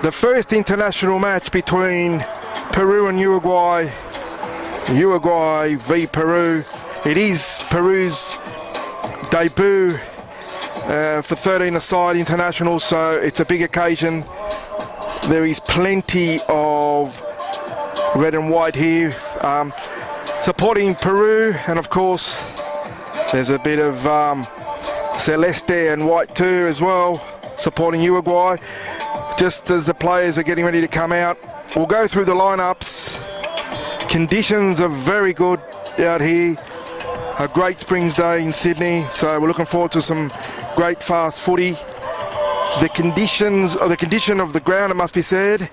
the first international match between Peru and Uruguay. Uruguay v Peru. It is Peru's debut for 13-a-side international, so it's a big occasion. There is plenty of red and white here supporting Peru, and of course there's a bit of celeste and white too as well supporting Uruguay. Just as the players are getting ready to come out, we'll go through the lineups. Conditions are very good out here. A great Springs Day in Sydney, so we're looking forward to some great fast footy. The condition of the ground, it must be said,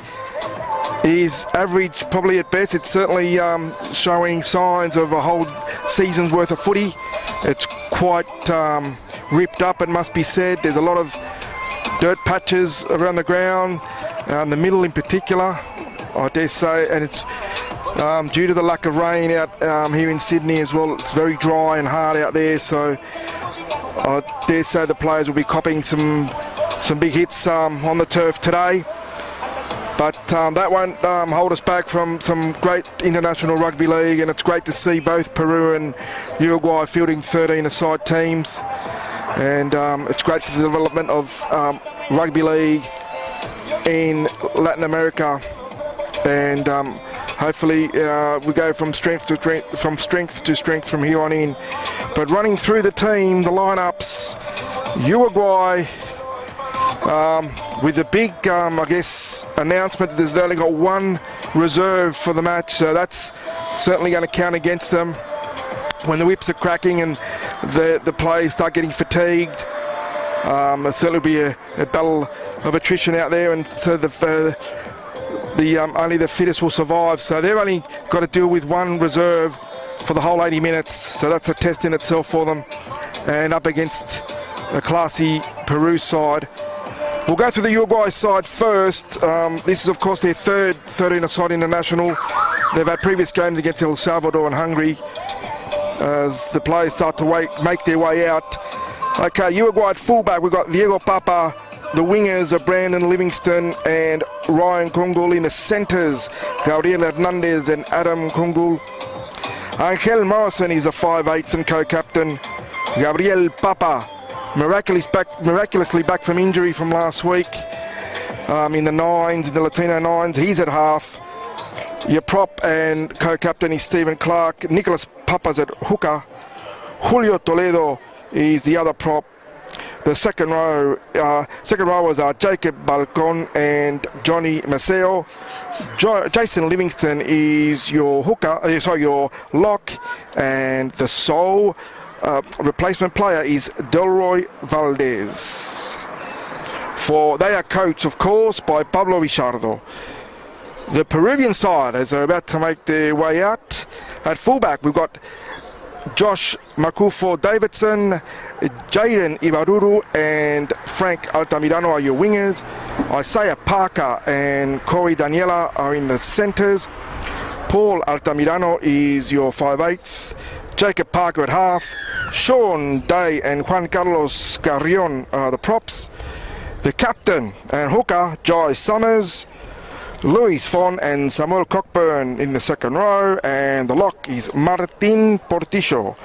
is average probably at best. It's certainly showing signs of a whole season's worth of footy. It's quite ripped up, it must be said. There's a lot of dirt patches around the ground, in the middle in particular, I dare say, and it's due to the lack of rain out here in Sydney as well. It's very dry and hard out there, so I dare say the players will be copying some big hits on the turf today. But that won't hold us back from some great international rugby league, and it's great to see both Peru and Uruguay fielding 13-a-side teams. And it's great for the development of rugby league in Latin America, and hopefully we go from strength to strength from here on in. But running through the team, the lineups, Uruguay with a big, I guess, announcement that there's only got one reserve for the match, so that's certainly going to count against them. When the whips are cracking and the players start getting fatigued, there'll certainly be a battle of attrition out there, and so only the fittest will survive. So they've only got to deal with one reserve for the whole 80 minutes, so that's a test in itself for them, and up against a classy Peru side. We'll go through the Uruguay side first. This is of course their third 13-a-side international. They've had previous games against El Salvador and Hungary as the players start to make their way out. Okay, Uruguay at fullback, we've got Diego Papa. The wingers are Brandon Livingston and Ryan Kungul. In the centres, Gabriel Hernandez and Adam Kungul. Angel Morrison is the 5'8" and co-captain. Gabriel Papa, miraculously back from injury from last week in the nines, in the Latino nines. He's at half. Your prop and co-captain is Stephen Clark. Nicholas Papa's at hooker. Julio Toledo is the other prop. The second row was Jacob Balcon and Johnny Maceo. Jason Livingston is your hooker, your lock, and the sole replacement player is Delroy Valdez. They are coached, of course, by Pablo Vichardo. The Peruvian side, as they're about to make their way out, at fullback we've got Josh Makufo Davidson, Jaden Ibaruru and Frank Altamirano are your wingers. Isaiah Parker and Corey Daniela are in the centres. Paul Altamirano is your 5'8". Jacob Parker at half. Sean Day and Juan Carlos Carrion are the props. The captain and hooker, Jai Summers. Luis Fon and Samuel Cockburn in the second row, and the lock is Martin Portillo.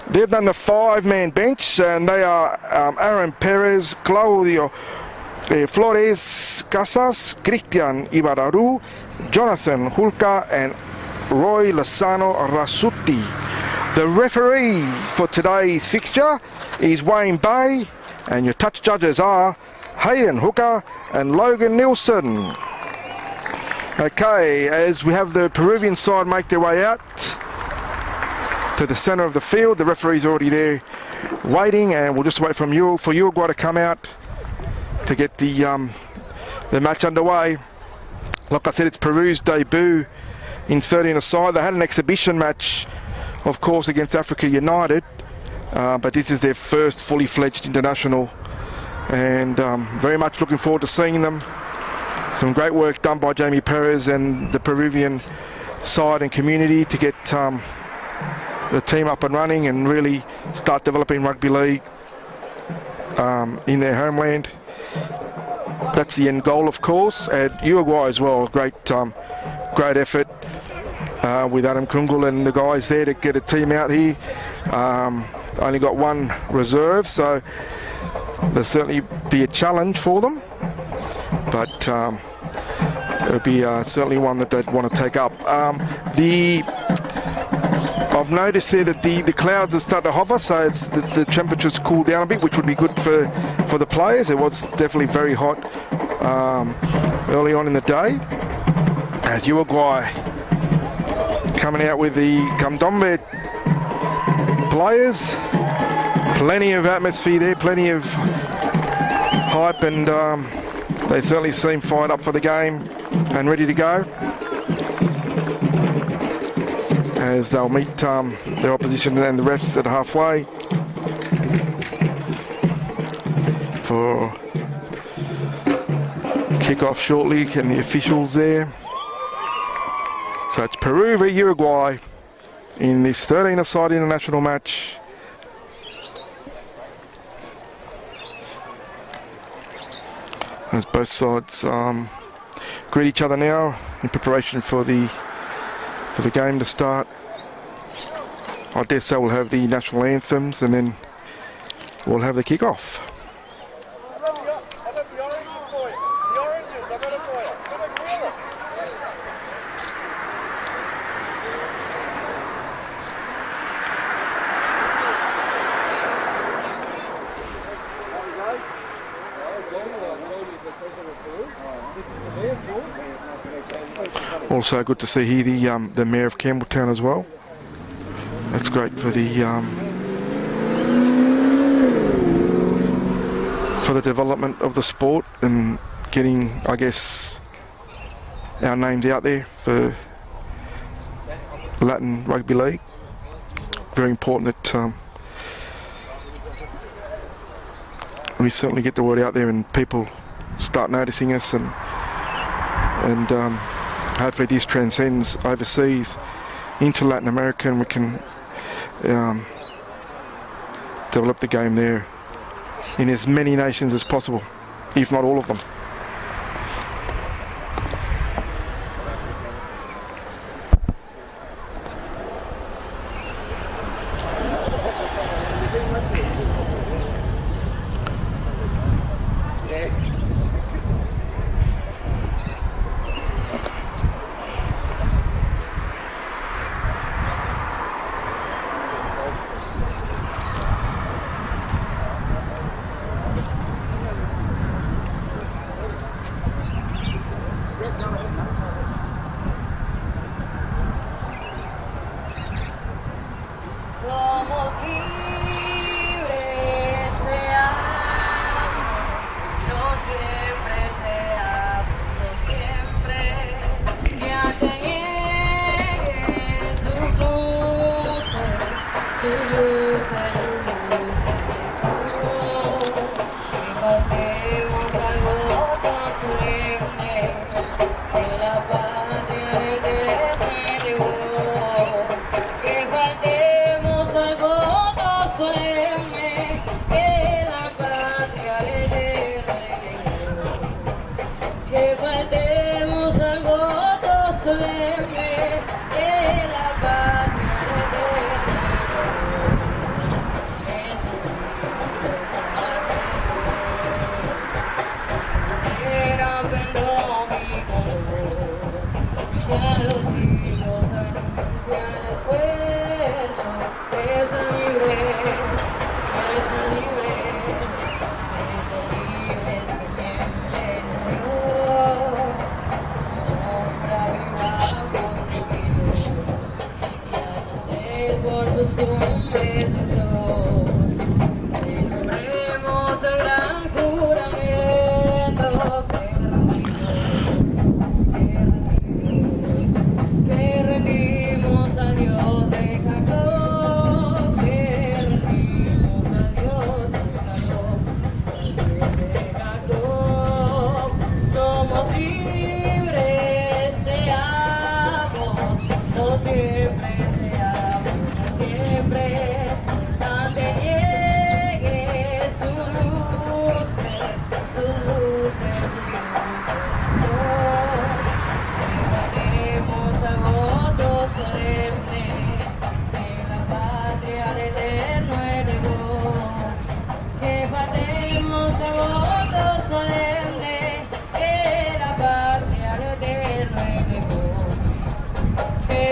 They've done the 5-man bench, and they are Aaron Perez, Claudio Flores Casas, Cristian Ibararu, Jonathan Hulka, and Roy Lozano Rasuti. The referee for today's fixture is Wayne Bay, and your touch judges are Hayden Hooker and Logan Nilsson. Okay, as we have the Peruvian side make their way out to the centre of the field, the referee's already there waiting, and we'll just wait for Uruguay to come out to get the match underway. Like I said, it's Peru's debut in 13-a-side. They had an exhibition match, of course, against Africa United, but this is their first fully fledged international, and very much looking forward to seeing them. Some great work done by Jamie Perez and the Peruvian side and community to get the team up and running and really start developing rugby league in their homeland. that's the end goal, of course. And Uruguay as well, great effort with Adam Kungul and the guys there to get a team out here. Only got one reserve, so there'll certainly be a challenge for them, but it'll be certainly one that they'd want to take up. I've noticed there that the clouds are starting to hover, so the temperatures cool down a bit, which would be good for the players. It was definitely very hot early on in the day. As Uruguay coming out with the Candombe players, plenty of atmosphere there, plenty of hype, and they certainly seem fired up for the game and ready to go, as they'll meet their opposition and the refs at halfway for kickoff shortly, and the officials there. So it's Peru v Uruguay in this 13-a-side international match. As both sides greet each other now in preparation for the game to start. I dare say we'll have the national anthems, and then we'll have the kickoff. Also good to see here the Mayor of Campbelltown as well. That's great for the development of the sport and getting, I guess, our names out there for Latin Rugby League. Very important that we certainly get the word out there and people start noticing us, and hopefully this transcends overseas into Latin America, and we can develop the game there in as many nations as possible, if not all of them.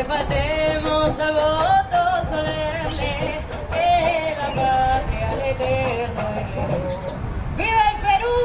Faltemos al voto solemne que la patria al eterno heredó. ¡Viva el Perú!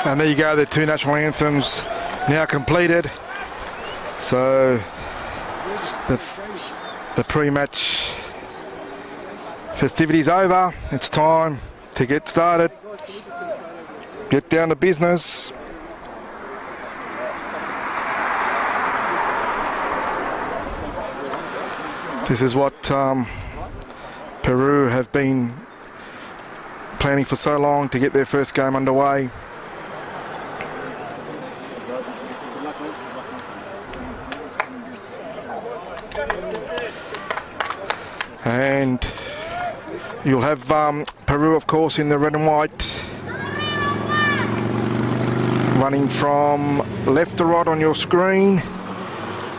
And there you go, the two national anthems now completed. So the pre-match festivities over. It's time to get started. Get down to business. This is what Peru have been planning for so long, to get their first game underway. And you'll have Peru, of course, in the red and white, running from left to right on your screen.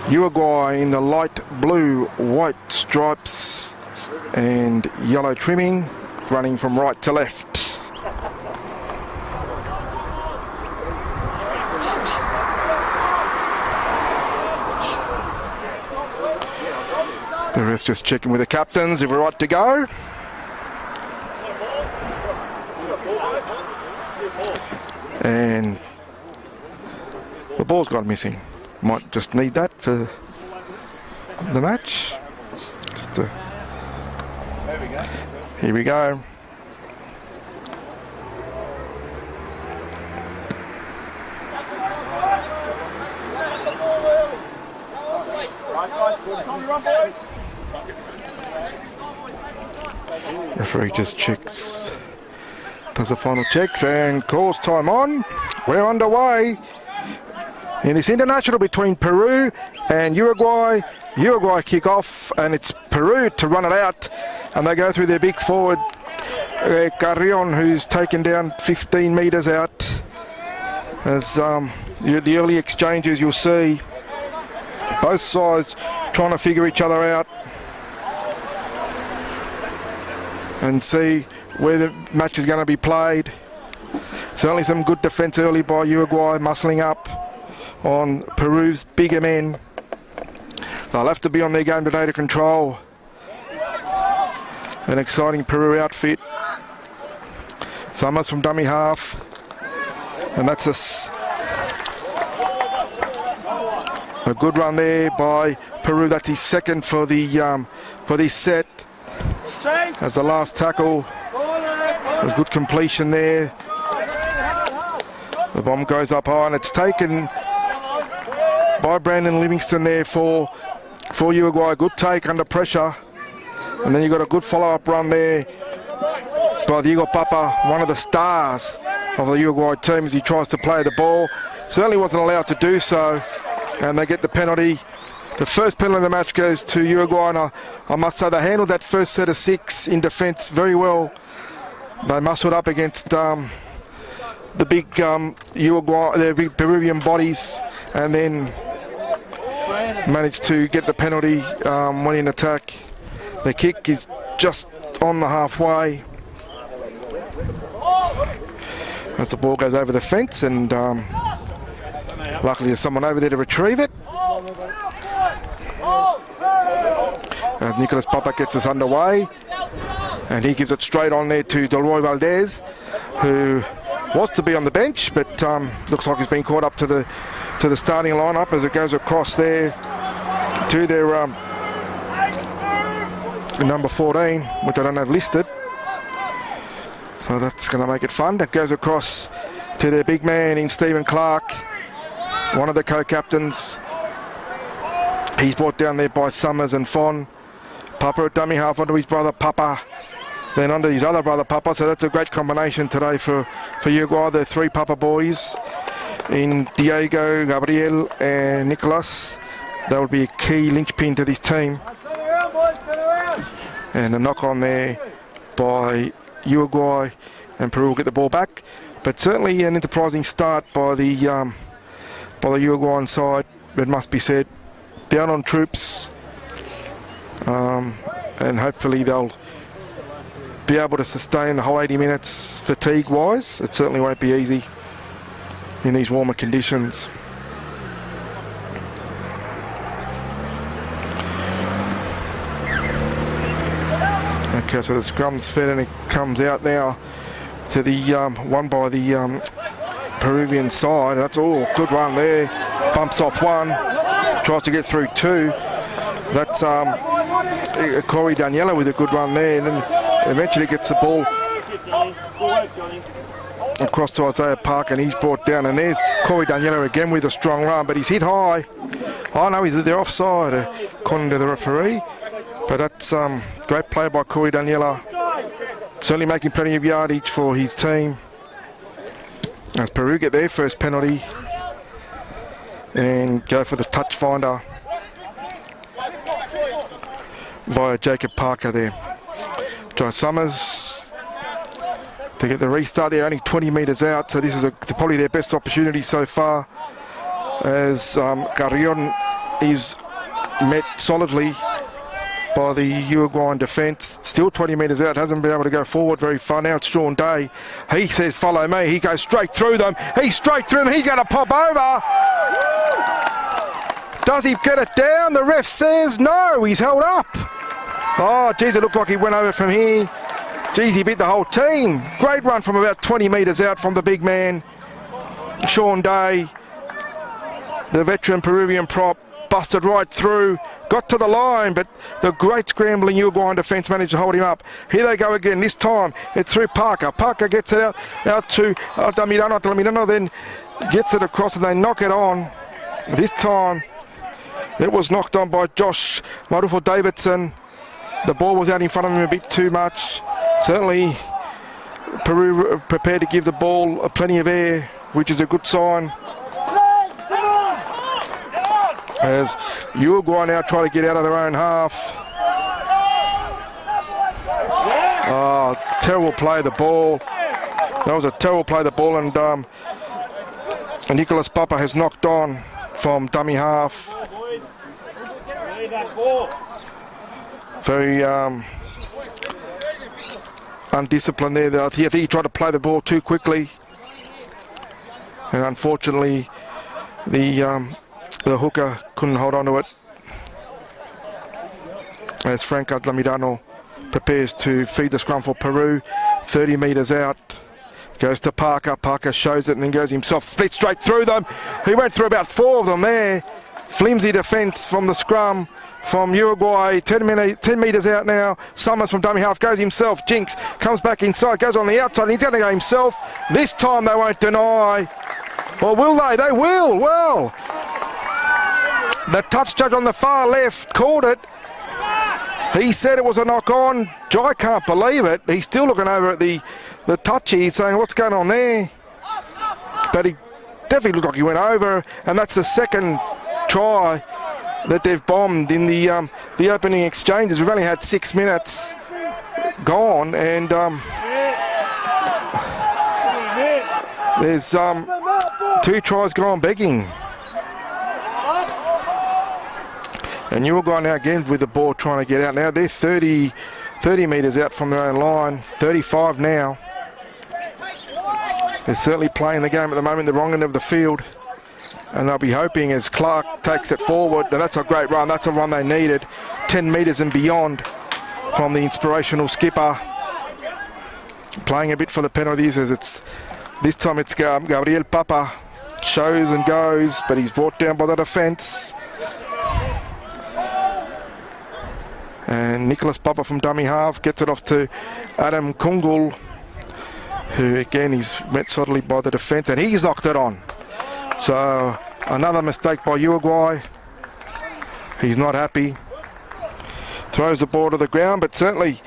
Uruguay in the light blue, white stripes and yellow trimming, running from right to left. The ref's just checking with the captains if we're right to go. And the ball's gone missing. Might just need that for the match. Here we go. Referee just checks, does the final checks and calls time on. We're underway in this international between Peru and Uruguay. Uruguay kick off, and it's Peru to run it out, and they go through their big forward, Carrion, who's taken down 15 metres out. As the early exchanges, you'll see both sides trying to figure each other out and see where the match is going to be played. Certainly some good defence early by Uruguay, muscling up on Peru's bigger men. They'll have to be on their game today to control an exciting Peru outfit. Summers from dummy half, and that's a good run there by Peru. That's his second for this set. As the last tackle, there's good completion there. The bomb goes up high, and it's taken by Brandon Livingston there for Uruguay. Good take under pressure, and then you got a good follow-up run there by Diego Papa, one of the stars of the Uruguay team, as he tries to play the ball. Certainly wasn't allowed to do so, and they get the penalty. The first penalty of the match goes to Uruguay, and I must say they handled that first set of 6 in defence very well. They muscled up against the big Uruguay, their big Peruvian bodies, and then managed to get the penalty when in attack. The kick is just on the halfway. as the ball goes over the fence, and luckily there's someone over there to retrieve it. As Nicolas Papa gets us underway, and he gives it straight on there to Delroy Valdez, who was to be on the bench, but looks like he's been caught up to the starting lineup as it goes across there to their number 14, which I don't have listed. So that's going to make it fun. That goes across to their big man in Stephen Clark, one of the co-captains. He's brought down there by Summers and Fon. Papa at dummy half onto his brother Papa, then onto his other brother Papa. So that's a great combination today for Uruguay. The three Papa boys in Diego, Gabriel and Nicolas. That would be a key linchpin to this team. And a knock on there by Uruguay, and Peru will get the ball back. But certainly an enterprising start by the Uruguayan side, it must be said. Down on troops, and hopefully they'll be able to sustain the whole 80 minutes fatigue-wise. It certainly won't be easy in these warmer conditions. Okay, so the scrum's fed and it comes out now to the one by the Peruvian side. That's all good run there. Bumps off one, tries to get through two. That's Corey Daniela with a good run there, and then eventually gets the ball across to Isaiah Park, and he's brought down, and there's Corey Daniela again with a strong run, but he's hit high. Oh no, they're offside according to the referee, but that's great play by Corey Daniela, certainly making plenty of yardage for his team as Peru get their first penalty and go for the touch finder via Jacob Parker there. Joe Summers to get the restart. They're only 20 metres out, so this is probably their best opportunity so far, as Carrion is met solidly by the Uruguayan defence. Still 20 metres out, hasn't been able to go forward very far. Now it's Sean Day. He says, follow me. He goes straight through them. He's straight through them. He's going to pop over. Does he get it down? The ref says no. He's held up. Oh, geez, it looked like he went over from here. Geez, he beat the whole team. Great run from about 20 metres out from the big man, Sean Day, the veteran Peruvian prop. Busted right through, got to the line, but the great scrambling Uruguayan defence managed to hold him up. Here they go again. This time it's through Parker. Parker gets it out to Altamirano. Altamirano then gets it across and they knock it on. This time it was knocked on by Josh Marufo Davidson. The ball was out in front of him a bit too much. Certainly Peru prepared to give the ball plenty of air, which is a good sign, as Uruguay now try to get out of their own half. Oh, terrible play of the ball. That was a terrible play of the ball, and Nicolas Papa has knocked on from dummy half. Very undisciplined there. I think he tried to play the ball too quickly, and unfortunately the hooker couldn't hold on to it, as Frank Altamirano prepares to feed the scrum for Peru. 30 metres out, goes to Parker. Parker shows it and then goes himself, splits straight through them. He went through about 4 of them there. Flimsy defence from the scrum from Uruguay. 10 metres out now. Summers from dummy half goes himself. Jinx comes back inside, goes on the outside, and he's going to go himself. This time they won't deny. Or will they? They will. Well, the touch judge on the far left called it. He said it was a knock-on. I can't believe it. He's still looking over at the touchy, saying, what's going on there? But he definitely looked like he went over, and that's the second try that they've bombed in the opening exchanges. We've only had 6 minutes gone, and there's 2 tries gone begging. And Uruguay now again with the ball trying to get out. Now they're 30 metres out from their own line, 35 now. They're certainly playing the game at the moment, the wrong end of the field. And they'll be hoping as Clark takes it forward. Now that's a great run. That's a run they needed. 10 metres and beyond from the inspirational skipper. Playing a bit for the penalties as this time it's Gabriel Papa. Shows and goes, but he's brought down by the defence. And Nicholas Papa from dummy half gets it off to Adam Kungul, who again is met solidly by the defence, and he's knocked it on. So another mistake by Uruguay. He's not happy. Throws the ball to the ground, but certainly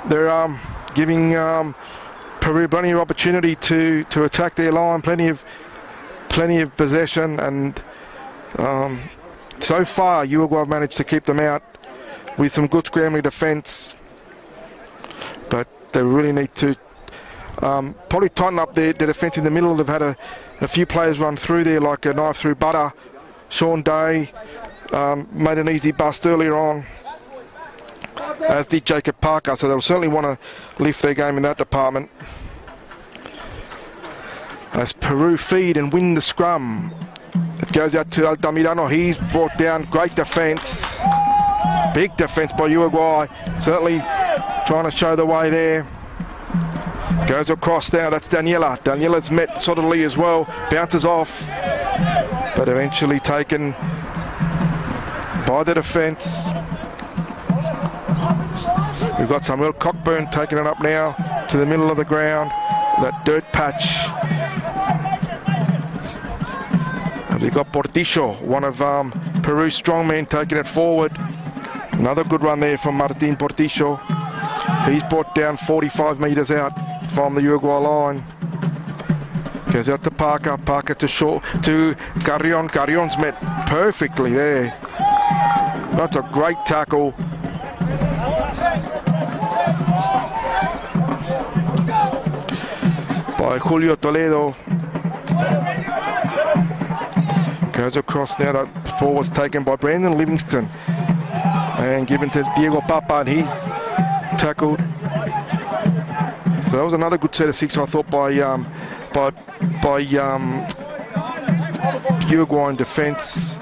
they're giving Peru plenty of opportunity to attack their line. Plenty of possession, and so far Uruguay have managed to keep them out with some good scrambling defence. But they really need to probably tighten up their defence in the middle. They've had a few players run through there like a knife through butter. Sean Day made an easy bust earlier on, as did Jacob Parker, so they'll certainly want to lift their game in that department. As Peru feed and win the scrum, it goes out to Altamirano. He's brought down. Great defence. Big defence by Uruguay. Certainly trying to show the way there. Goes across now. That's Daniela. Daniela's met solidly as well. Bounces off, but eventually taken by the defence. We've got Samuel Cockburn taking it up now to the middle of the ground. That dirt patch. And we've got Portillo, one of Peru's strongmen, taking it forward. Another good run there from Martin Portillo. He's brought down 45 metres out from the Uruguay line. Goes out to Parker. Parker to short to Carrion. Carrion's met perfectly there. That's a great tackle. By Julio Toledo. Goes across now. That ball was taken by Brandon Livingston and given to Diego Papa, and he's tackled. So that was another good set of six, I thought, by Uruguayan defence.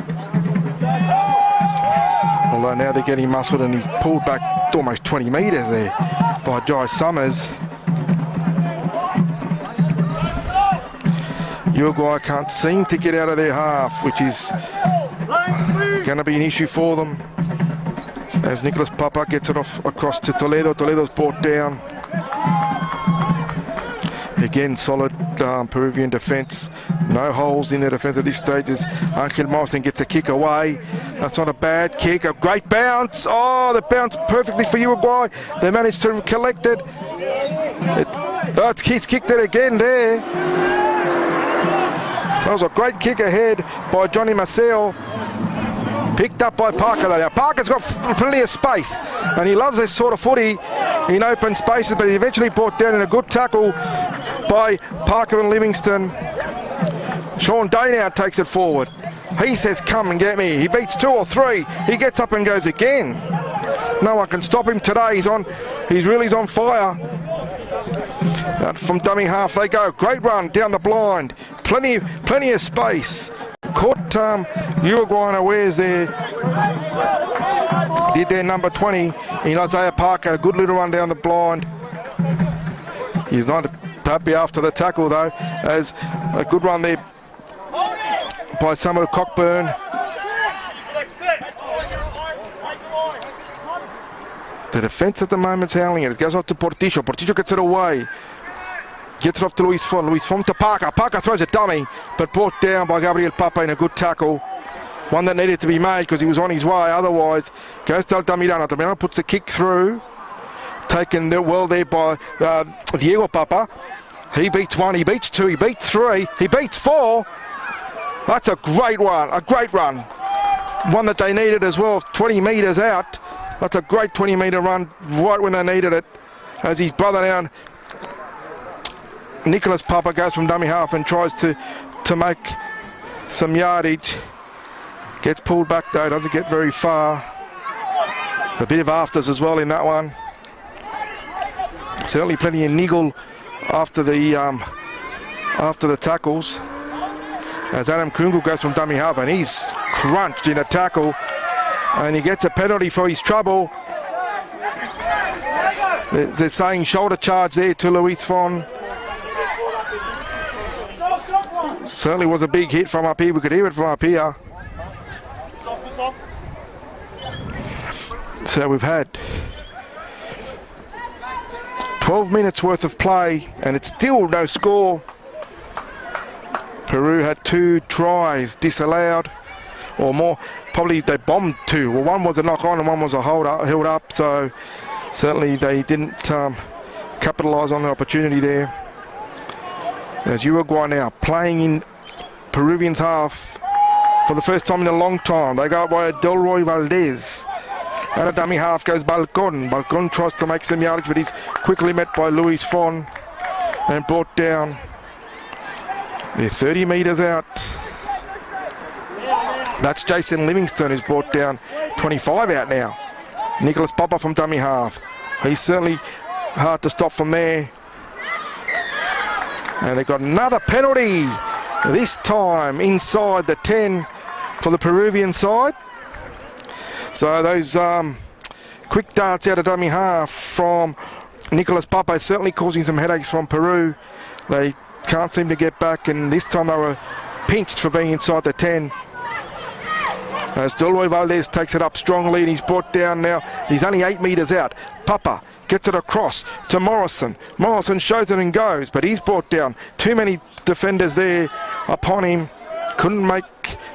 Although now they're getting muscled, and he's pulled back almost 20 metres there by Jai Summers. Uruguay can't seem to get out of their half, which is going to be an issue for them. As Nicholas Papa gets it off across to Toledo. Toledo's brought down. Again, solid Peruvian defence. No holes in their defence at this stage as Angel Morrison gets a kick away. That's not a bad kick. A great bounce. Oh, the bounce perfectly for Uruguay. They managed to collect it. He's kicked it again there. That was a great kick ahead by Johnny Maceo. Picked up by Parker though. Now Parker's got plenty of space, and he loves this sort of footy in open spaces, but he eventually brought down in a good tackle by Parker and Livingston. Sean Day now takes it forward. He says, come and get me. He beats 2 or 3. He gets up and goes again. No one can stop him today. He's really on fire. From dummy half they go. Great run down the blind. Plenty of space. Caught Uruguay unawares there. Did their number 20 in Isaiah Parker. A good little run down the blind. He's not happy after the tackle though, as a good run there by Samuel Cockburn. The defence at the moment's howling it. It goes off to Portillo. Portillo gets it away. Gets it off to Luis Font. Luis Font to Parker. Parker throws a dummy, but brought down by Gabriel Papa in a good tackle. One that needed to be made because he was on his way. Otherwise, goes to Altamirano. Altamirano puts the kick through. Taken well there by Diego Papa. He beats 1, he beats 2, he beats 3, he beats 4. That's a great one, a great run. One that they needed as well, 20 metres out. That's a great 20-metre run right when they needed it. As his brother down, Nicholas Papa goes from dummy half and tries to make some yardage. Gets pulled back though, doesn't get very far. A bit of afters as well in that one. Certainly plenty of niggle after the after the tackles. As Adam Kungul goes from dummy half, and he's crunched in a tackle, and he gets a penalty for his trouble. They're saying shoulder charge there to Luis Fon. Certainly was a big hit from up here. We could hear it from up here. So we've had 12 minutes worth of play, and it's still no score. Peru had 2 tries disallowed, or more. Probably they bombed 2. Well, one was a knock on and one was a held up. So certainly they didn't capitalise on the opportunity there. As Uruguay now playing in Peruvians' half for the first time in a long time. They go up by Delroy Valdez. Out of dummy half goes Balcon. Balcon tries to make some yardage, but he's quickly met by Luis Fon and brought down. They're 30 metres out. That's Jason Livingston, who's brought down 25 out now. Nicholas Papa from dummy half. He's certainly hard to stop from there. And they've got another penalty, this time inside the 10 for the Peruvian side. So those quick darts out of dummy half from Nicholas Papa certainly causing some headaches from Peru. They can't seem to get back, and this time they were pinched for being inside the 10. As Delroy Valdez takes it up strongly, and he's brought down now. He's only 8 metres out. Papa gets it across to Morrison. Morrison shows it and goes, but he's brought down. Too many defenders there upon him. Couldn't make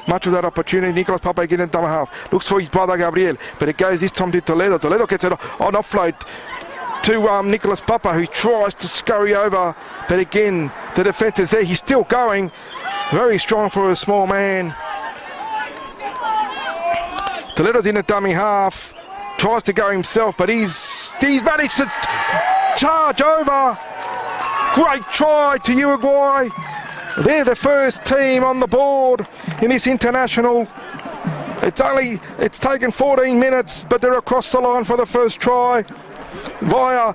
much of that opportunity. Nicolas Papa getting in dummy half. Looks for his brother Gabriel, but it goes this time to Toledo. Toledo gets it on offload to Nicolas Papa, who tries to scurry over. But again, the defence is there. He's still going. Very strong for a small man. Toledo's in a dummy half. Tries to go himself, but he's managed to charge over. Great try to Uruguay. They're the first team on the board in this international. It's taken 14 minutes, but they're across the line for the first try via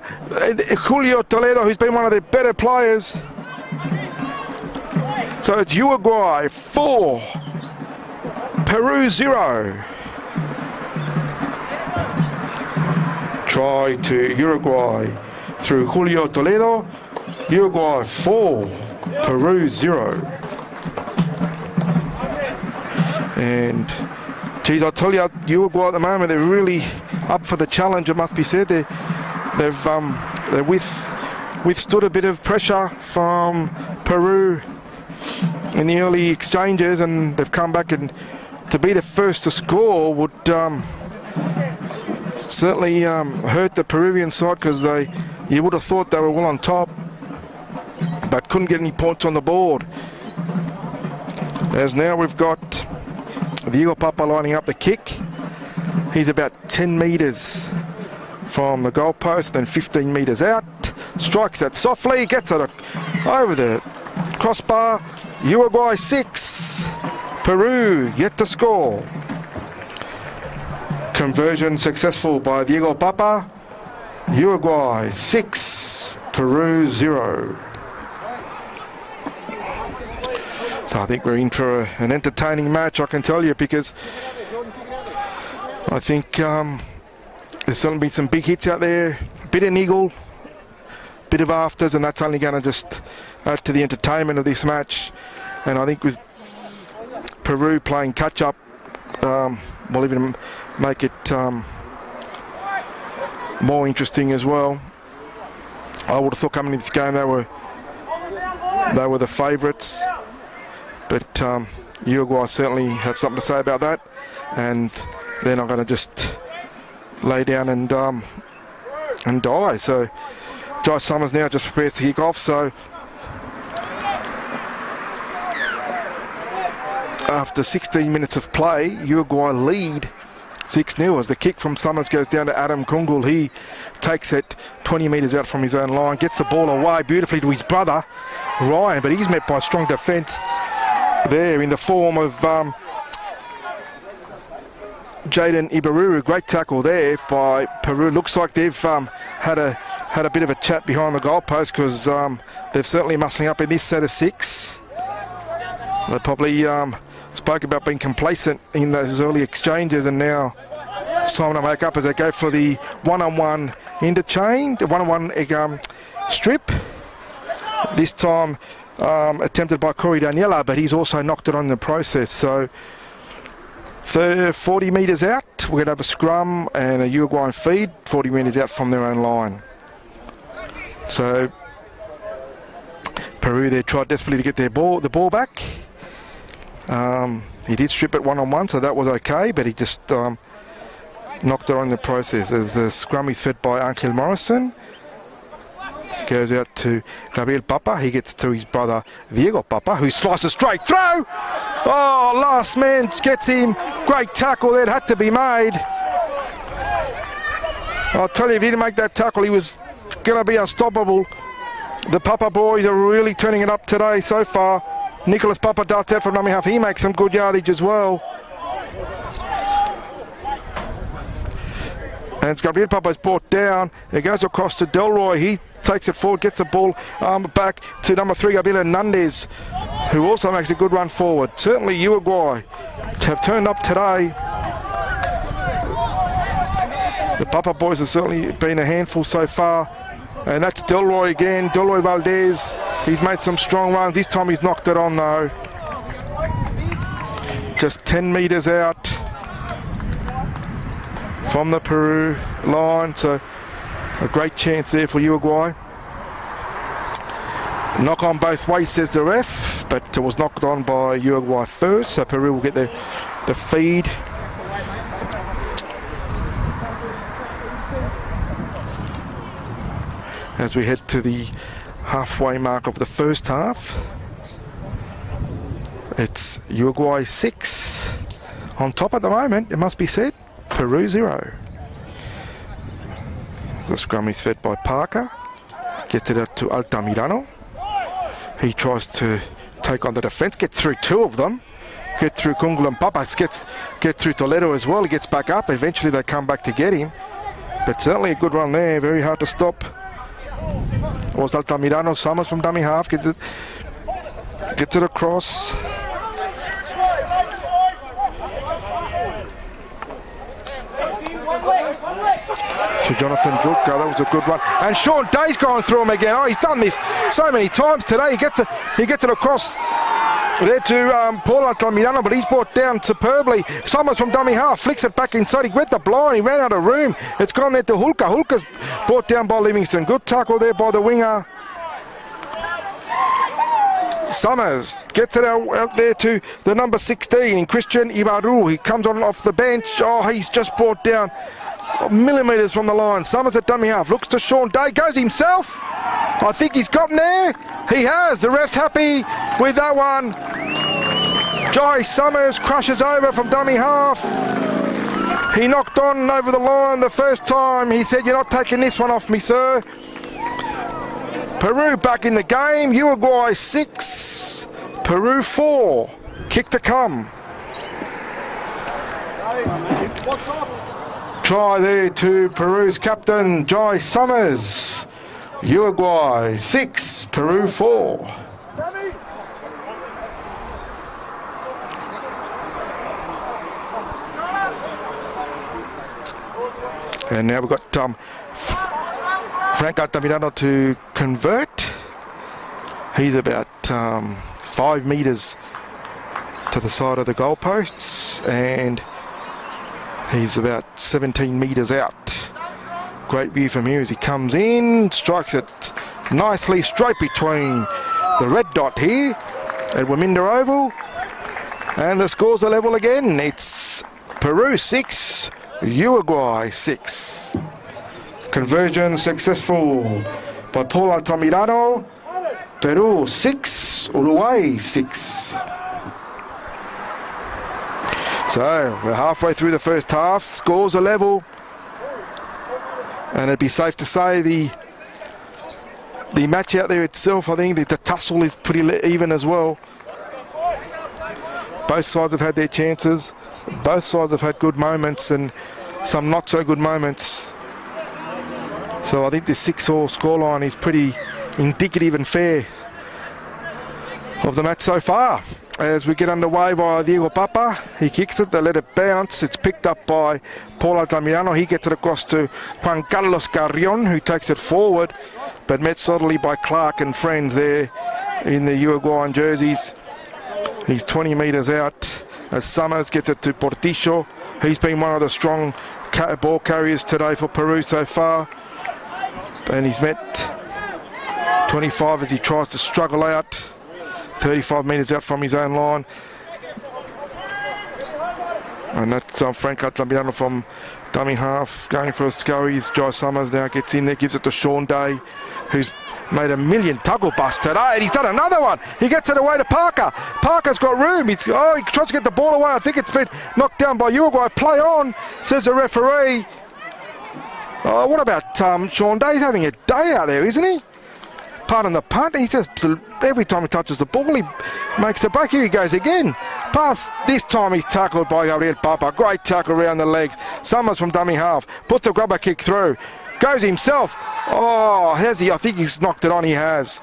Julio Toledo, who's been one of their better players. So it's Uruguay 4, Peru 0. Try to Uruguay through Julio Toledo. Uruguay 4, Peru 0. And geez, I tell you, Uruguay at the moment, they're really up for the challenge, it must be said. They've withstood a bit of pressure from Peru in the early exchanges, and they've come back, and to be the first to score would certainly hurt the Peruvian side, because you would have thought they were well on top, but couldn't get any points on the board. As now we've got Diego Papa lining up the kick. He's about 10 metres from the goalpost, then 15 metres out. Strikes that softly, gets it over the crossbar. Uruguay 6, Peru yet to score. Conversion successful by Diego Papa. Uruguay 6, Peru 0. So I think we're in for an entertaining match, I can tell you, because I think there's certainly been some big hits out there. Bit of niggle, bit of afters, and that's only going to just add to the entertainment of this match. And I think with Peru playing catch-up, will even make it more interesting as well. I would have thought coming into this game they were the favourites, but Uruguay certainly have something to say about that, and they're not going to just lay down and die. So Josh Summers now just prepares to kick off. So after 16 minutes of play, Uruguay lead 6-0 as the kick from Summers goes down to Adam Kungul. He takes it 20 metres out from his own line, gets the ball away beautifully to his brother Ryan, but he's met by strong defence there in the form of Jaden Ibaruru. Great tackle there by Peru. Looks like they've had a had a bit of a chat behind the goalpost because they're certainly muscling up in this set of 6. They probably spoke about being complacent in those early exchanges, and now it's time to make up as they go for the one-on-one interchange, the one-on-one strip. This time attempted by Corey Daniela, but he's also knocked it on in the process. So 40 metres out, we're going to have a scrum and a Uruguayan feed 40 metres out from their own line. So Peru there tried desperately to get the ball back. He did strip it one-on-one, so that was okay, but he just knocked it on in the process as the scrum is fed by Angel Morrison. Goes out to Gabriel Papa. He gets to his brother Diego Papa, who slices straight through. Oh, last man gets him. Great tackle there, had to be made. I'll tell you, if he didn't make that tackle, he was going to be unstoppable. The Papa boys are really turning it up today so far. Nicholas Papa darts out from dummy half. He makes some good yardage as well. And it's Gabriel Papa's brought down. It goes across to Delroy. He takes it forward, gets the ball back to number 3, Gabriel Hernandez, who also makes a good run forward. Certainly Uruguay have turned up today. The Papa boys have certainly been a handful so far. And that's Delroy again, Delroy Valdez. He's made some strong runs. This time he's knocked it on though. Just 10 metres out from the Peru line, so a great chance there for Uruguay. Knock on both ways, says the ref, but it was knocked on by Uruguay first, so Peru will get the feed. As we head to the halfway mark of the first half, it's Uruguay 6 on top at the moment, it must be said. Peru 0. The scrum is fed by Parker. Gets it out to Altamirano. He tries to take on the defence, get through 2 of them. Get through Kungul and Papas, get through Toledo as well. He gets back up. Eventually they come back to get him. But certainly a good run there. Very hard to stop. Was Altamirano. Summers from dummy half. Gets it across. To Jonathan Julka, that was a good run. And Sean Day's going through him again. Oh, he's done this so many times today. He gets it across there to Paul Altamirano, but he's brought down superbly. Summers from dummy half, flicks it back inside. He went the blind, he ran out of room. It's gone there to Hulka. Hulka's brought down by Livingston. Good tackle there by the winger. Summers gets it out there to the number 16, Christian Ibaru. He comes on off the bench. Oh, he's just brought down millimetres from the line. Summers at dummy half, looks to Sean Day, goes himself. I think he's gotten there. He has. The ref's happy with that one. Jai Summers crushes over from dummy half. He knocked on over the line the first time. He said, "You're not taking this one off me, sir." Peru back in the game. Uruguay 6, Peru 4. Kick to come. Try there to Peru's captain, Jai Summers. Uruguay 6, Peru 4. And now we've got Frank Altamirano to convert. He's about 5 metres to the side of the goalposts, and he's about 17 metres out. Great view from here as he comes in, strikes it nicely straight between the red dot here at Waminda Oval. And the scores are level again. It's Peru 6, Uruguay 6. Conversion successful by Paul Altamirano. Peru 6, Uruguay 6. So we're halfway through the first half. Scores are level. And it'd be safe to say the match out there itself, I think the tussle is pretty even as well. Both sides have had their chances. Both sides have had good moments and some not so good moments. So I think this 6-all scoreline is pretty indicative and fair of the match so far. As we get underway by Diego Papa, he kicks it, they let it bounce. It's picked up by Paul Altamirano. He gets it across to Juan Carlos Carrion, who takes it forward, but met subtly by Clark and friends there in the Uruguayan jerseys. He's 20 metres out as Summers gets it to Portillo. He's been one of the strong ball carriers today for Peru so far, and he's met 25 as he tries to struggle out. 35 metres out from his own line. And that's Franco Altamirano from dummy half going for a scurry. Jai Summers now gets in there, gives it to Sean Day, who's made a million tuggle busts today, and he's done another one. He gets it away to Parker. Parker's got room. He tries to get the ball away. I think it's been knocked down by Uruguay. Play on, says the referee. Oh, what about Sean Day? He's having a day out there, isn't he? Pardon the punt. He just, every time he touches the ball, he makes a break. Here he goes again. Pass. This time he's tackled by Gabriel Papa. Great tackle around the legs. Summers from dummy half. Puts a grubber kick through. Goes himself. Oh, has he? I think he's knocked it on. He has.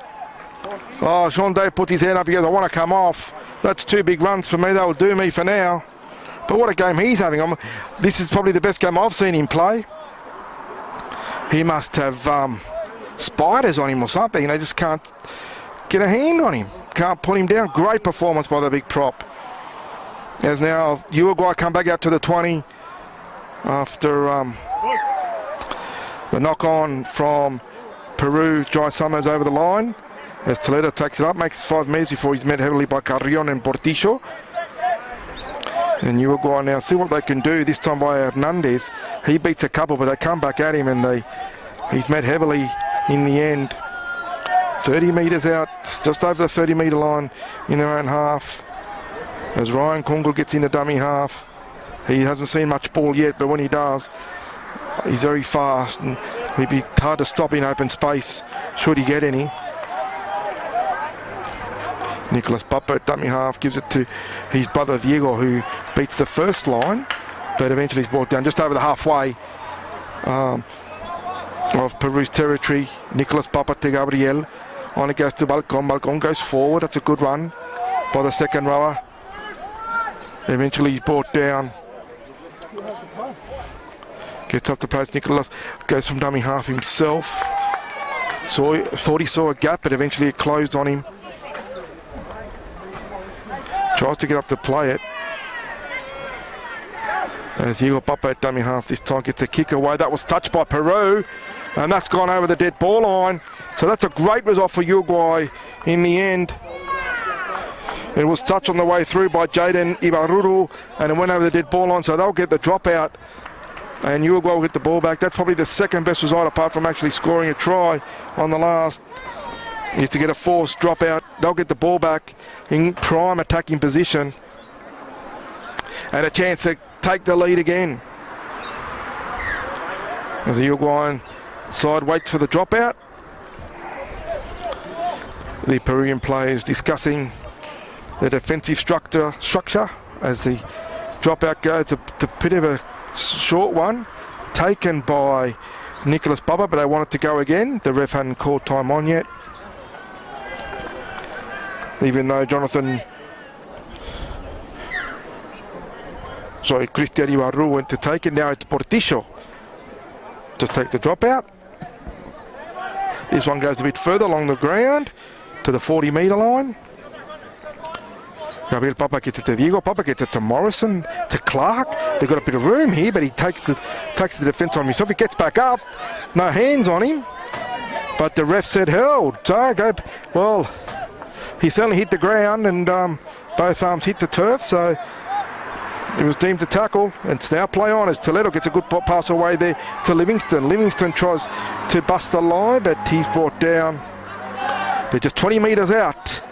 Oh, Sean Day puts his hand up. He goes, I want to come off. That's 2 big runs for me. That will do me for now. But what a game he's having. This is probably the best game I've seen him play. He must have spiders on him or something. They just can't get a hand on him. Can't pull him down. Great performance by the big prop. As now Uruguay come back out to the 20 after the knock on from Peru. Jai Summers over the line as Toledo takes it up, makes 5 metres before he's met heavily by Carrion and Portillo. And Uruguay now see what they can do, this time by Hernandez. He beats a couple, but they come back at him, and he's met heavily in the end. 30 metres out, just over the 30 metre line in their own half. As Ryan Kungle gets into dummy half. He hasn't seen much ball yet, but when he does, he's very fast, and it'd be hard to stop in open space should he get any. Nicolas Papa at dummy half gives it to his brother Diego, who beats the first line, but eventually he's brought down just over the halfway of Peru's territory. Nicolas Papa to Gabriel. On it goes to Balcon. Balcon goes forward. That's a good run by the second rower. Eventually he's brought down. Gets up to place. Nicolas goes from dummy half himself. Thought he saw a gap, but eventually it closed on him. Tries to get up to play it. As Diego Papa at dummy half this time gets a kick away. That was touched by Peru, and that's gone over the dead ball line. So that's a great result for Uruguay in the end. It was touched on the way through by Jaden Ibaruru, and it went over the dead ball line, so they'll get the dropout, and Uruguay will get the ball back. That's probably the second best result, apart from actually scoring a try on the last, is to get a forced dropout. They'll get the ball back in prime attacking position, and a chance to take the lead again. As the Uruguayan side waits for the dropout, the Peruvian players discussing the defensive structure as the dropout goes. A bit of a short one taken by Nicolas Papa, but they wanted to go again. The ref hadn't called time on yet, even though Cristian Ibarru went to take it. Now it's Portillo to take the dropout. This one goes a bit further along the ground to the 40 metre line. Gabriel Papa gets it to Diego. Papa gets it to Morrison, to Clark. They've got a bit of room here, but he takes the defence on himself. He gets back up. No hands on him. But the ref said held. So well, he certainly hit the ground, and both arms hit the turf. So it was deemed a tackle, and it's now play on as Toledo gets a good pass away there to Livingston. Livingston tries to bust the line, but he's brought down. They're just 20 metres out.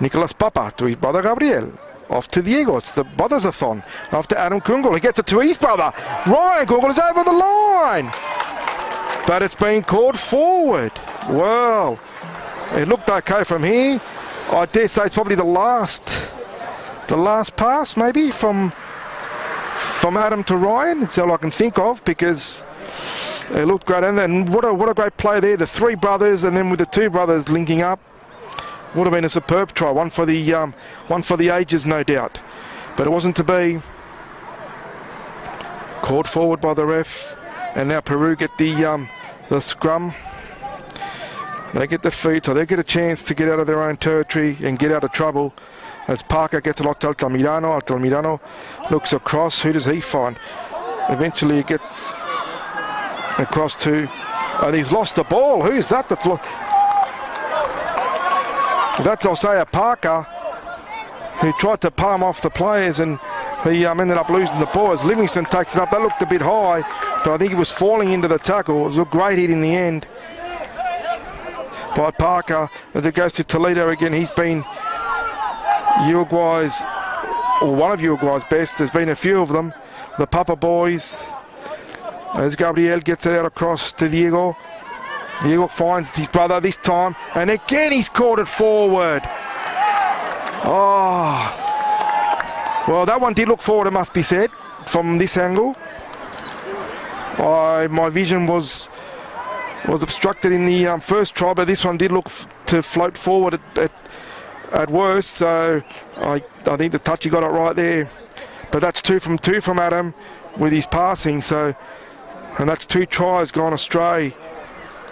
Nicolas Papa to his brother Gabriel. Off to Diego. It's the brothers-a-thon. After Adam Kungle. He gets it to his brother. Ryan Kungle is over the line. But it's been called forward. Well, it looked okay from here. I dare say it's probably the last pass maybe from Adam to Ryan. It's all I can think of, because It looked great, and then what a great play there. The three brothers, and then with the two brothers linking up, would have been a superb try. One for the ages, no doubt, but it wasn't to be. Called forward by the ref, and now Peru get the scrum. They get the feed, so they get a chance to get out of their own territory and get out of trouble. As Parker gets a lot to Altamirano looks across. Who does he find? Eventually he gets across to, and he's lost the ball. Who's that? That's Isaiah Parker, who tried to palm off the players, and he ended up losing the ball as Livingston takes it up. That looked a bit high, but I think he was falling into the tackle. It was a great hit in the end by Parker as it goes to Toledo again. He's been Uruguay's, or one of Uruguay's best. There's been a few of them. The Papa boys. As Gabriel gets it out across to Diego. Diego finds his brother this time, and again he's caught it forward. Oh, well, that one did look forward, it must be said, from this angle. My vision was obstructed in the first try, but this one did look to float forward at worst. So I think the touchy got it right there. But that's two from Adam with his passing. So, and that's 2 tries gone astray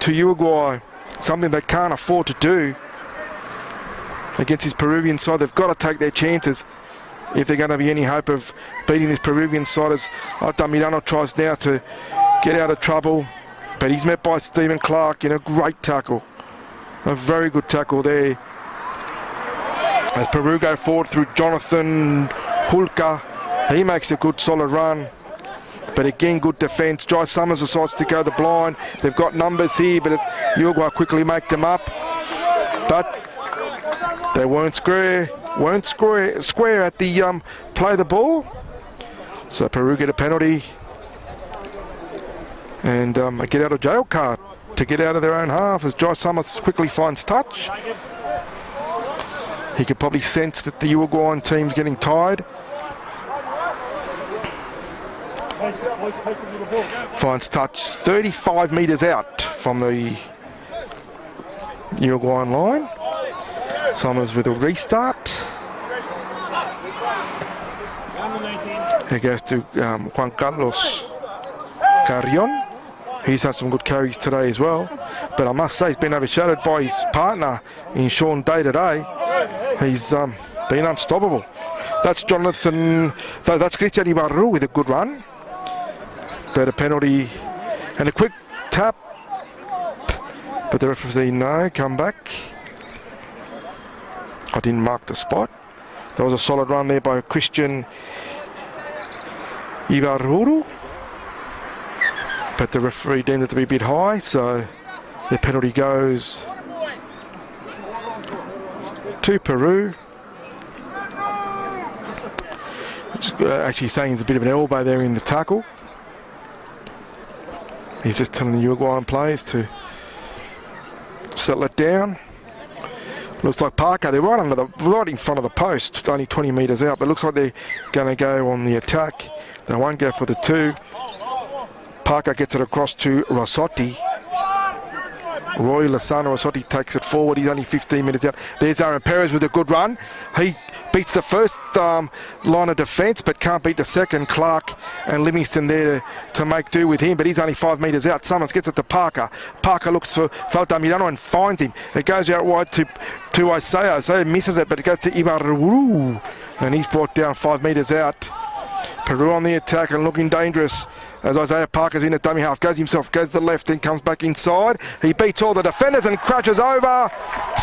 to Uruguay. Something they can't afford to do against his Peruvian side. They've got to take their chances if they're going to be any hope of beating this Peruvian side, as Altamirano tries now to get out of trouble. But he's met by Stephen Clark in a great tackle. A very good tackle there. As Peru go forward through Jonathan Hulka. He makes a good solid run. But again, good defence. Jai Summers decides to go the blind. They've got numbers here, but Uruguay quickly make them up. But they weren't square at the play the ball. So Peru get a penalty. And a get out of jail card to get out of their own half as Jai Summers quickly finds touch. He could probably sense that the Uruguayan team's getting tired. Finds touch 35 metres out from the Uruguayan line. Summers with a restart. He goes to Juan Carlos Carrion. He's had some good carries today as well, but I must say he's been overshadowed by his partner in Sean Day today. He's been unstoppable. That's Jonathan, that's Christian Ibarru with a good run. But a penalty and a quick tap, but the referee no, come back. I didn't mark the spot. That was a solid run there by Christian Ibarru. But the referee deemed it to be a bit high, so the penalty goes to Peru. Actually saying there's a bit of an elbow there in the tackle. He's just telling the Uruguayan players to settle it down. Looks like Parker, they're right in front of the post, only 20 metres out, but looks like they're going to go on the attack. They won't go for the 2. Parker gets it across to Rossotti. Roy Lozano Rossotti takes it forward. He's only 15 minutes out. There's Aaron Perez with a good run. He beats the first line of defence, but can't beat the second. Clark and Livingston there to make do with him, but he's only 5 metres out. Summers gets it to Parker. Parker looks for Altamirano and finds him. It goes out wide to Isaiah. Isaiah misses it, but it goes to Ibarru, and he's brought down 5 metres out. Peru on the attack and looking dangerous as Isaiah Parker's in at dummy half, goes himself, goes to the left, then comes back inside. He beats all the defenders and crashes over.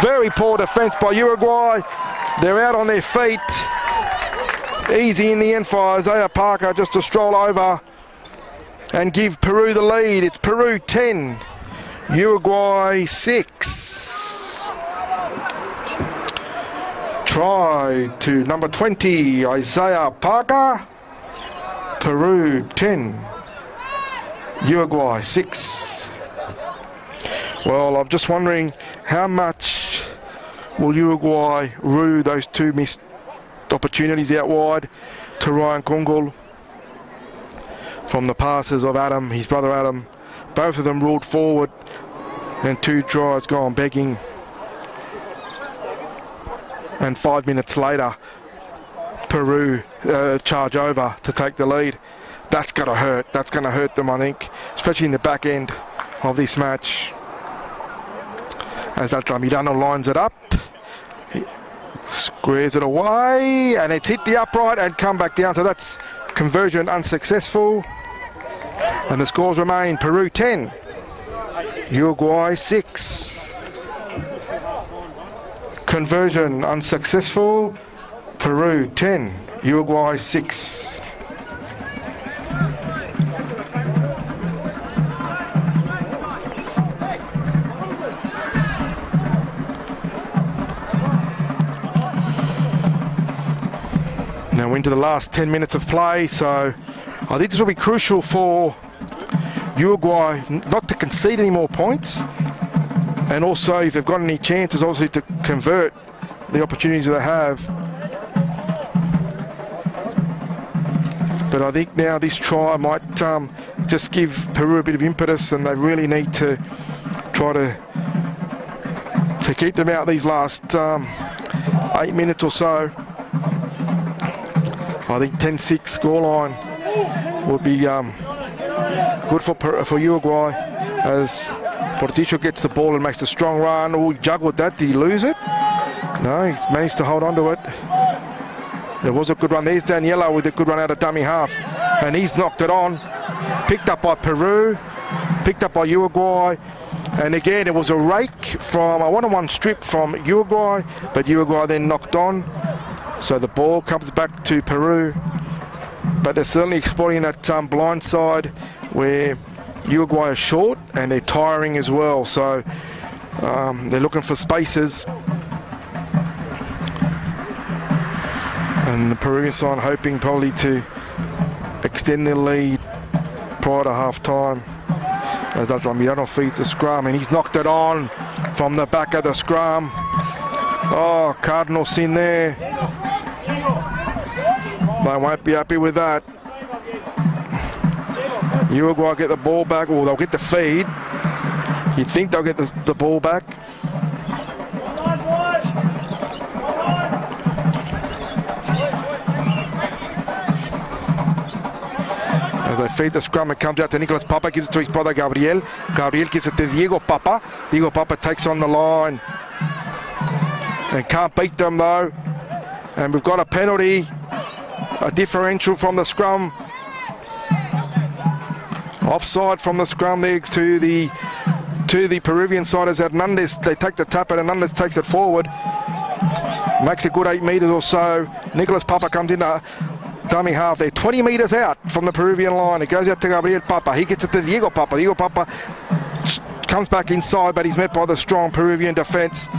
Very poor defence by Uruguay. They're out on their feet. Easy in the end for Isaiah Parker just to stroll over and give Peru the lead. It's Peru 10, Uruguay 6. Try to number 20, Isaiah Parker. Peru 10, Uruguay 6. Well, I'm just wondering how much will Uruguay rue those 2 missed opportunities out wide to Ryan Kungul from the passes of Adam, his brother Adam, both of them ruled forward and 2 tries gone begging. And 5 minutes later, Peru charge over to take the lead. That's going to hurt. That's going to hurt them, I think, especially in the back end of this match. As Altamirano lines it up, he squares it away, and it's hit the upright and come back down. So that's conversion unsuccessful. And the scores remain Peru 10, Uruguay 6. Conversion unsuccessful, Peru 10, Uruguay 6. Now into the last 10 minutes of play, so I think this will be crucial for Uruguay not to concede any more points, and also if they've got any chances, obviously, to convert the opportunities they have. But I think now this try might just give Peru a bit of impetus, and they really need to try to keep them out these last 8 minutes or so. I think 10-6 scoreline would be good for Uruguay, as Portillo gets the ball and makes a strong run. Oh, he juggled that. Did he lose it? No, he's managed to hold on to it. There was a good run. There's Daniela with a good run out of dummy half, and he's knocked it on. Picked up by Peru, picked up by Uruguay, and again it was a rake from a one-on-one strip from Uruguay, but Uruguay then knocked on. So the ball comes back to Peru, but they're certainly exploiting that blind side where Uruguay are short and they're tiring as well. So they're looking for spaces, and the Peruvian side hoping probably to extend their lead prior to half time. As Altamirano feeds the scrum, and he's knocked it on from the back of the scrum. Oh, Cardinals in there. They won't be happy with that. Uruguay get the ball back, or they'll get the feed. You'd think they'll get the ball back. As they feed the scrum, it comes out to Nicolas Papa, gives it to his brother Gabriel. Gabriel gives it to Diego Papa. Diego Papa takes on the line. And can't beat them though. And we've got a penalty. A differential from the scrum. Offside from the scrum there to the Peruvian side as Hernandez. They take the tap and Hernandez takes it forward. Makes a good 8 meters or so. Nicolas Papa comes in a dummy half there. 20 meters out from the Peruvian line. It goes out to Gabriel Papa. He gets it to Diego Papa. Diego Papa comes back inside, but he's met by the strong Peruvian defense.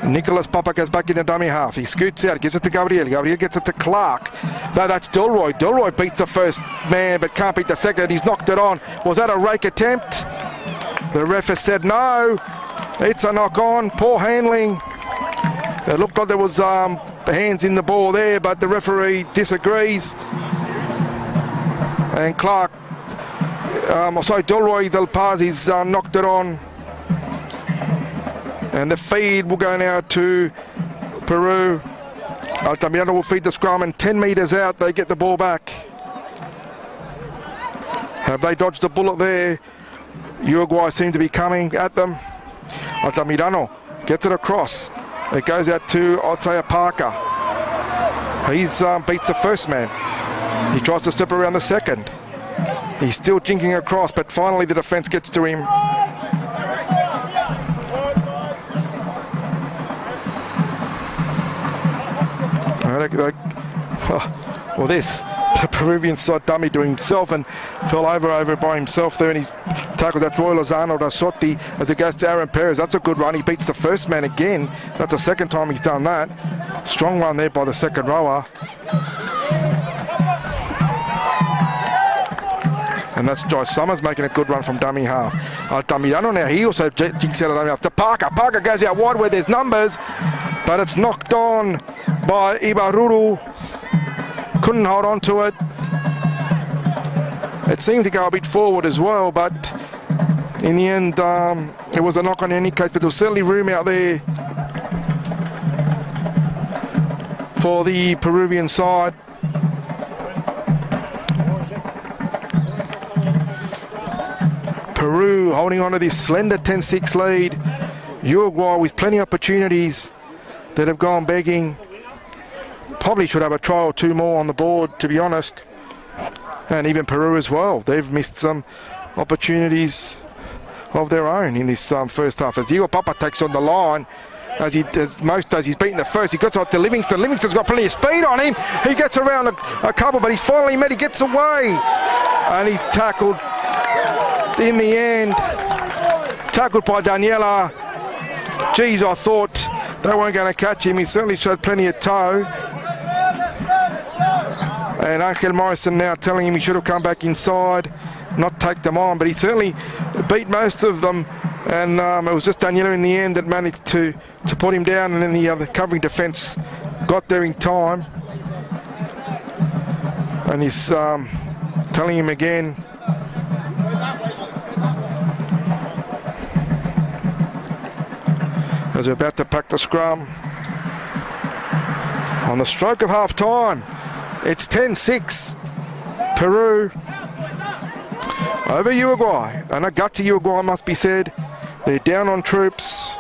Nicolas Papa goes back in the dummy half. He scoots out, gives it to Gabriel. Gabriel gets it to Clark. No, that's Delroy. Delroy beats the first man, but can't beat the second. He's knocked it on. Was that a rake attempt? The ref has said no. It's a knock on. Poor handling. It looked like there was hands in the ball there, but the referee disagrees. And Clark, Delroy Del Paz, he's knocked it on. And the feed will go now to Peru. Altamirano will feed the scrum, and 10 meters out, they get the ball back. Have they dodged the bullet there? Uruguay seem to be coming at them. Altamirano gets it across. It goes out to Isaiah Parker. He's beats the first man. He tries to step around the second. He's still jinking across, but finally the defense gets to him. Well, the Peruvian side dummy to himself and fell over by himself there, and he's tackled. That's Roy Lozano da Sotti as it goes to Aaron Perez. That's a good run. He beats the first man again. That's the second time he's done that. Strong run there by the second rower. And that's Joyce Summers making a good run from dummy half. Altamirano now, he also jinks out of dummy half to Parker. Parker goes out wide where there's numbers, but it's knocked on by Ibaruru. Couldn't hold on to it. It seemed to go a bit forward as well, but In the end, it was a knock on in any case, but there was certainly room out there for the Peruvian side. Peru holding on to this slender 10-6 lead. Uruguay with plenty of opportunities that have gone begging. Probably should have a try or two more on the board, to be honest. And even Peru as well. They've missed some opportunities of their own in this first half. As Diego Papa takes on the line, as most does, he's beaten the first. He gets out to Livingston. Livingston's got plenty of speed on him. He gets around a couple, but he's finally met. He gets away. And he tackled in the end. Tackled by Daniela. Geez, I thought they weren't going to catch him. He certainly showed plenty of toe. And Angel Morrison now telling him he should have come back inside, not take them on. But he certainly beat most of them. And it was just Daniela in the end that managed to put him down. And then the other covering defence got there in time. And he's telling him again. As they're about to pack the scrum. On the stroke of half time, it's 10-6 Peru over Uruguay. And a gutsy Uruguay, must be said. They're down on troops.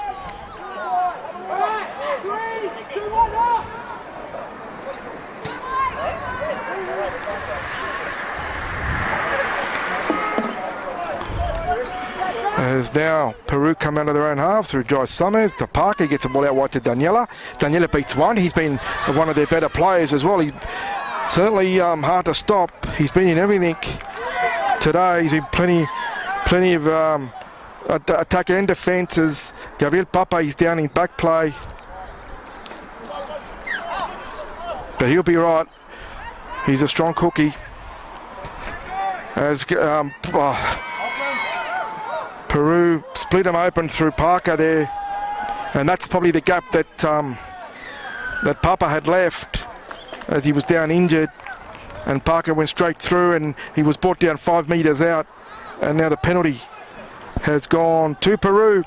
As now Peru come out of their own half through Joyce Summers to Parker, gets the ball out wide to Daniela. Daniela beats one. He's been one of their better players as well. He's certainly hard to stop. He's been in everything today. He's in plenty of attack and defence. As Gabriel Papa is down in back play, but he'll be right. He's a strong cookie. As Peru split him open through Parker there, and that's probably the gap that that Papa had left as he was down injured, and Parker went straight through and he was brought down 5 metres out, and now the penalty has gone to Peru.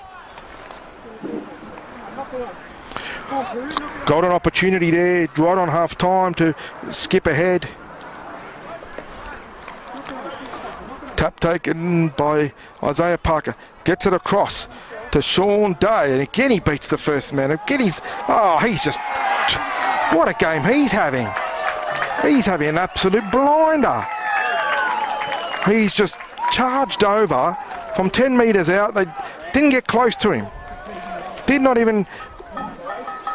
Golden opportunity there, right on half time to skip ahead. Tap taken by Isaiah Parker. Gets it across to Sean Day. And again he beats the first man. Again he's just... What a game he's having. He's having an absolute blinder. He's just charged over from 10 metres out. They didn't get close to him. Did not even...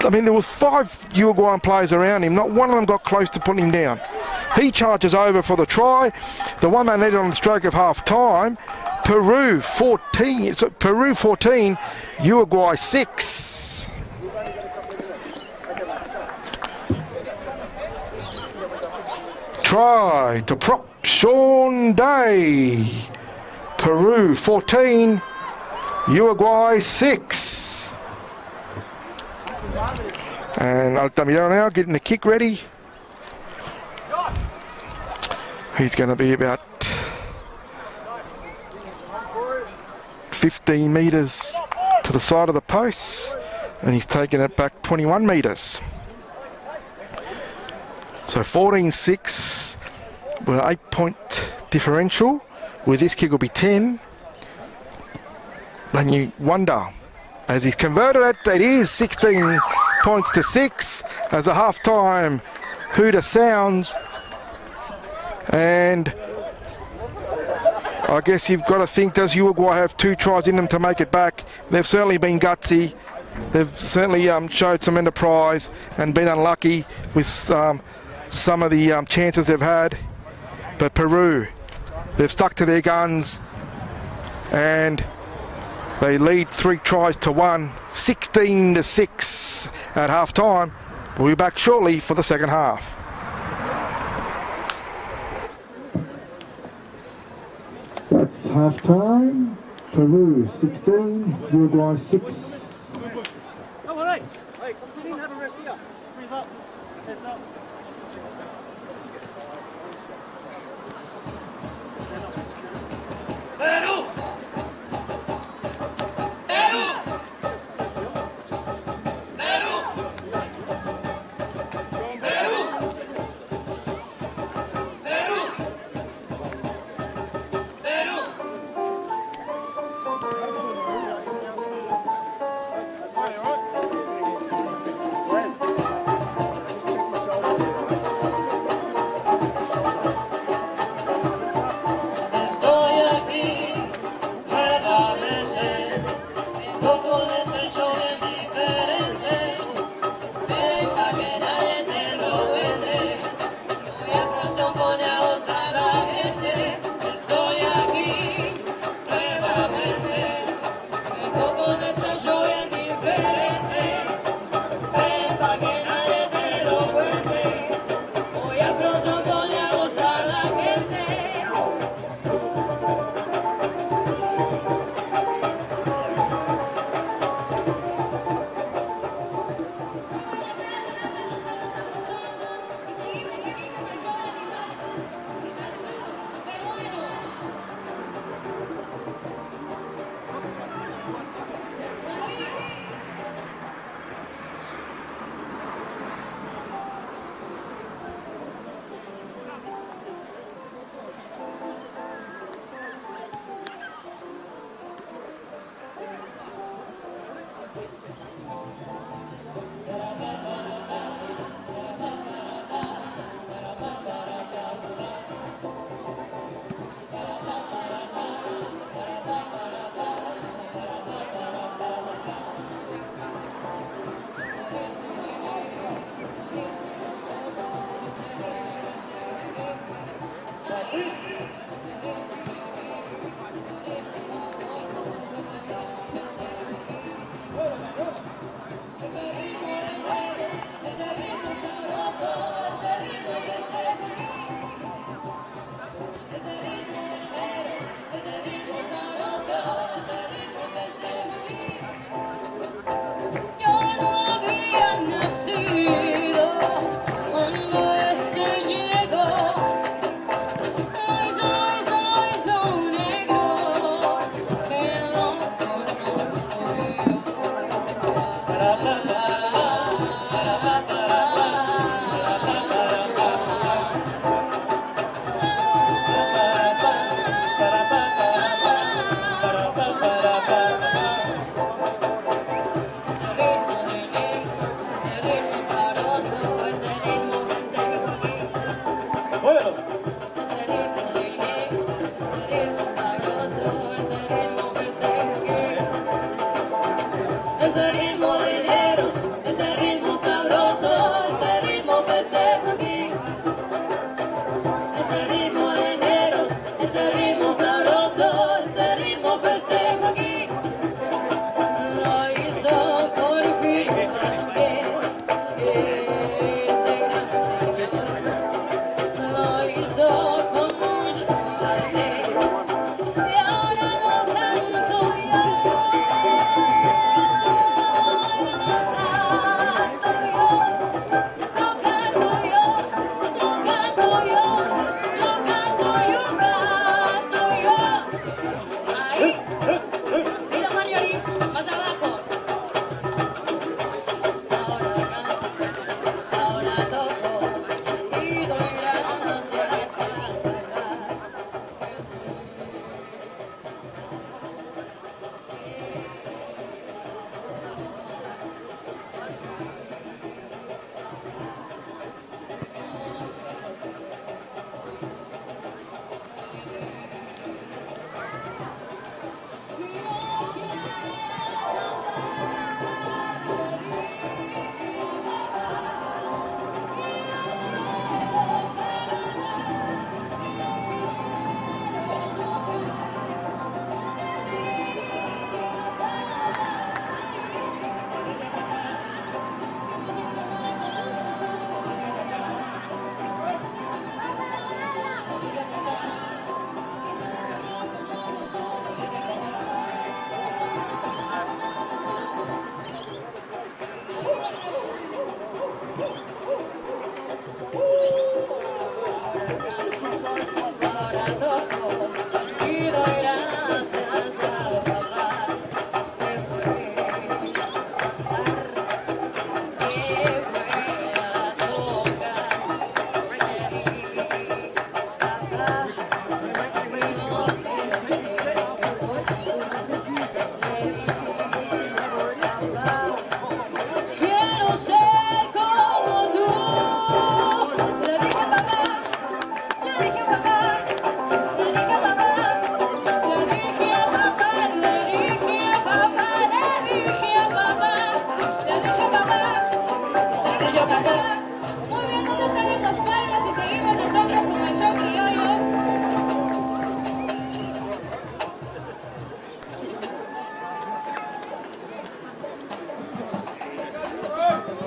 I mean, there was 5 Uruguayan players around him. Not one of them got close to putting him down. He charges over for the try. The one they needed on the stroke of half time. Peru 14, Uruguay 6. Try to prop Sean Day. Peru 14, Uruguay 6. And Altamirano now getting the kick ready. He's going to be about 15 metres to the side of the post, and he's taken it back 21 metres. So 14-6 with an 8-point differential. With this kick will be 10. Then you wonder, as he's converted it is 16 points to 6 as a half-time hooter sounds. And I guess you've got to think, does Uruguay have 2 tries in them to make it back? They've certainly been gutsy. They've certainly showed some enterprise and been unlucky with some of the chances they've had. But Peru, they've stuck to their guns and they lead 3 tries to 1, 16-6 at half time. We'll be back shortly for the second half. That's half time. Peru 16, Uruguay 6. Ven pa' que nadie te lo cuente. Hoy a pronto pone a gozar la gente.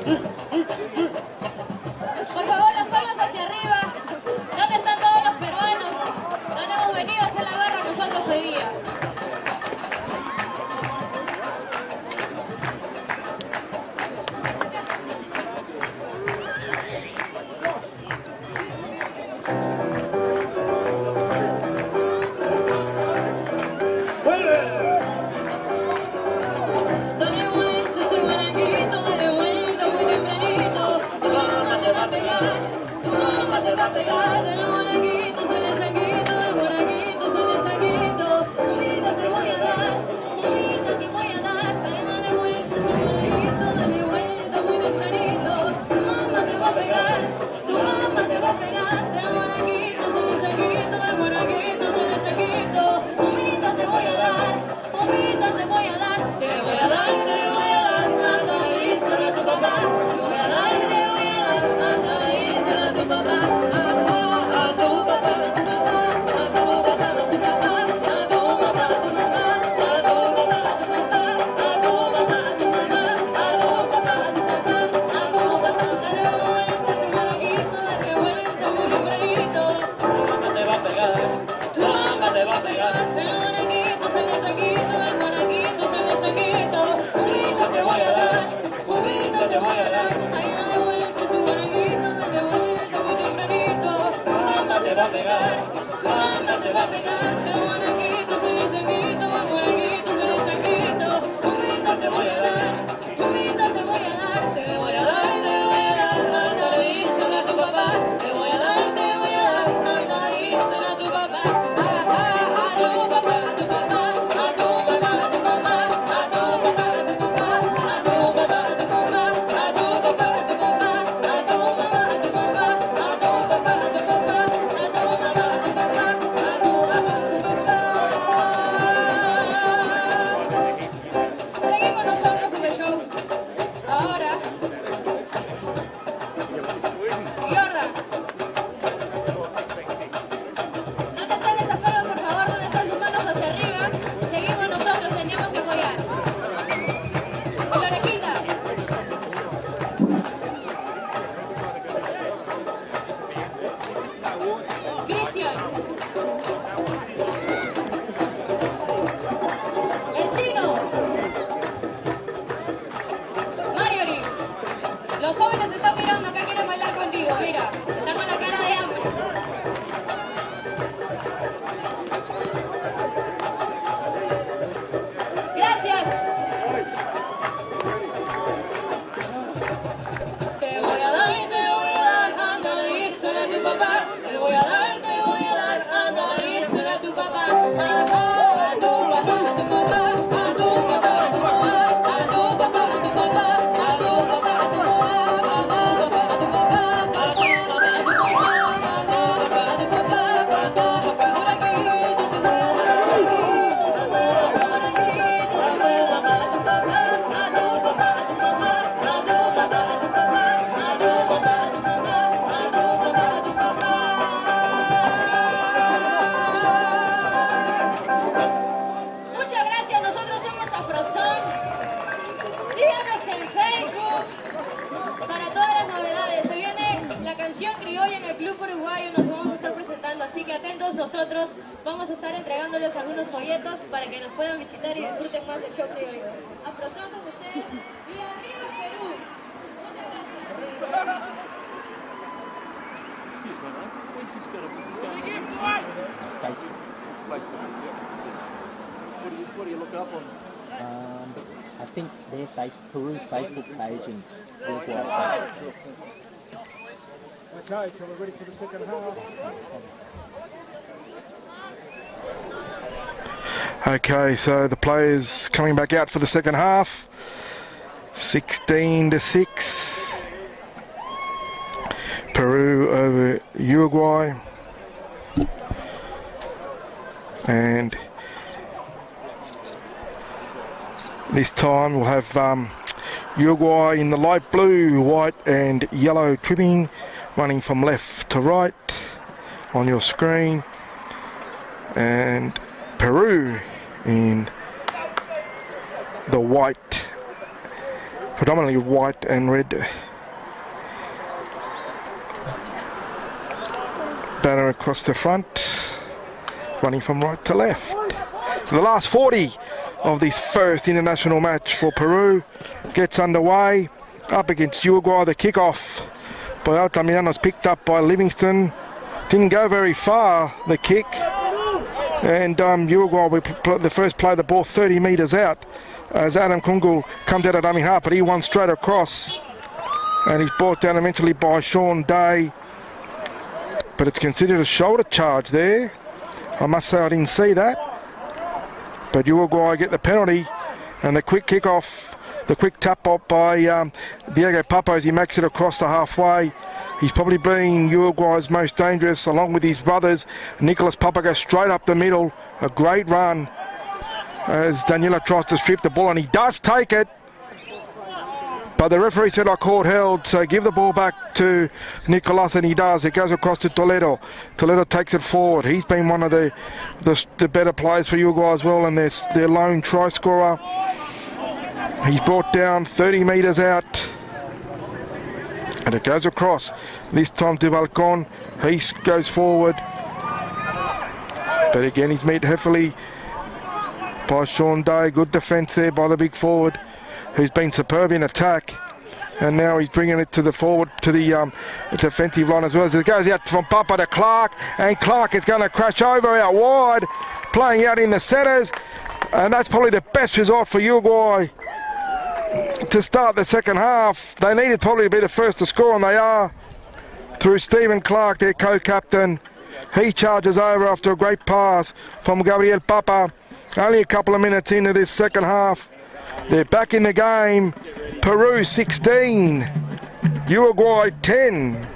Por favor, las palmas hacia arriba. ¿Dónde están todos los peruanos? ¿Dónde hemos venido a hacer la guerra nosotros hoy día? Dale vuelta ese guanaguito, dale vuelta muy tempranito. Tu mamá te va a pegar, tu mamá te va a pegar. Del guanaguito se le saquito, del guanaguito se le saquito. Comida te voy a dar, comida te voy a dar. Dale vuelta ese guanaguito, dale vuelta muy tempranito. Tu mamá te va a pegar, tu mamá te va a pegar. Del guanaguito se le saquito, del guanaguito se le saquito. Comida te voy a dar, comida te voy a dar. Te voy a dar, te voy a dar, anda y díselo a tu papá. Te voy a dar, te voy a dar, anda y díselo a tu papá. A tu papá, a tu papá, a tu papá, a tu papá, a tu mamá, a tu mamá, a tu papá, a tu papá, a tu mamá, a tu mamá, a tu papá, a tu papá, a tu papá. Dale vuelta ese guanaguito, dale vuelta muy tempranito. Tu mamá te va a pegar, Tu mamá te va a pegar. Del guanaguito se le saquito, del guanaguito se le saquito. Comida te voy a dar, comida te voy a dar. Ay, dale vuelta ese guanaguito, dale vuelta muy tempranito. Tu mamá te va a pegar, tu mamá te va a pegar. Del guanaguito se le saquito, del guanaguito se le saquito. Comida te voy a dar, comida te voy a dar. Te voy a dar, te voy a dar. Anda, díselo a tu papá. Te voy a dar, te voy a dar. Anda, díselo a tu papá. A tu papá, a tu papá, a tu mamá, a tu mamá, a tu papá, a tu papá, a tu papá, a tu mamá, a tu papá, a tu papá, a tu mamá, a tu mamá, a tu papá, a tu papá, a tu mamá, a tu papá, a tu papá, a tu papá. Seguimos nosotros con el show. Ahora, Jordan. No te entregues a pelo, por favor, donde están tus manos hacia arriba. Seguimos nosotros, tenemos que apoyar. En la orejita. Cristian. El chino. Marjorie. Los jóvenes te están mirando acá, quieren bailar contigo, mira. Están con la cara de hambre. Gracias. Te voy a dar, anda, díselo a tu papá. Te voy a dar, anda, díselo a tu papá. A tu papá, a tu papá, a tu papá, a tu mamá, a tu papá, a tu papá, a tu papá, a tu mamá, papá, a tu papá, papá, a tu mamá, papá, a tu papá, papá. Por aquí te voy a dar, por aquí te voy a dar, por aquí te voy a dar. A tu papá, a tu papá, a tu mamá, a tu papá, a tu papá, a tu papá, a tu mamá, a tu papá, a tu papá. Muchas gracias, nosotros somos Afrozón. Síganos en Facebook para todas las novedades. Se viene la canción criolla en el Club Uruguayo, nos vamos a estar presentando, así que atentos nosotros. Vamos a estar entregándoles algunos folletos para que nos puedan visitar y disfruten más del show criollo. Afrozón con ustedes y arriba Perú. Muchas gracias. What do you look up on? I think their Peru's Facebook page and Uruguay. Okay, so we're ready for the second half. Okay, so the players coming back out for the second half. 16-6. Peru over Uruguay. And this time we'll have Uruguay in the light blue, white and yellow trimming, running from left to right on your screen. And Peru in the white predominantly white and red. Banner across the front, running from right to left. So the last 40 of this first international match for Peru gets underway. Up against Uruguay, the kickoff by Altamirano's picked up by Livingston. Didn't go very far, the kick. And Uruguay will the first play the ball 30 metres out as Adam Kungu comes out of dummy half, but he won straight across. And he's brought down eventually by Sean Day. But it's considered a shoulder charge there. I must say I didn't see that. But Uruguay get the penalty, and the quick kick-off, the quick tap-up by Diego Papa as he makes it across the halfway. He's probably been Uruguay's most dangerous, along with his brothers. Nicolas Papa goes straight up the middle. A great run as Daniela tries to strip the ball, and he does take it. But the referee said I caught held, so give the ball back to Nicolas, and he does. It goes across to Toledo. Toledo takes it forward. He's been one of the better players for Uruguay as well, and their lone try scorer. He's brought down 30 metres out, and it goes across. This time to Balcon. He goes forward, but again he's met heavily by Sean Day. Good defence there by the big forward, who's been superb in attack, and now he's bringing it to the forward, to the defensive line as well. As it goes out from Papa to Clark, and Clark is going to crash over out wide, playing out in the centres, and that's probably the best result for Uruguay to start the second half. They needed probably to be the first to score, and they are, through Stephen Clark, their co-captain. He charges over after a great pass from Gabriel Papa. Only a couple of minutes into this second half. They're back in the game. Peru 16, Uruguay 10.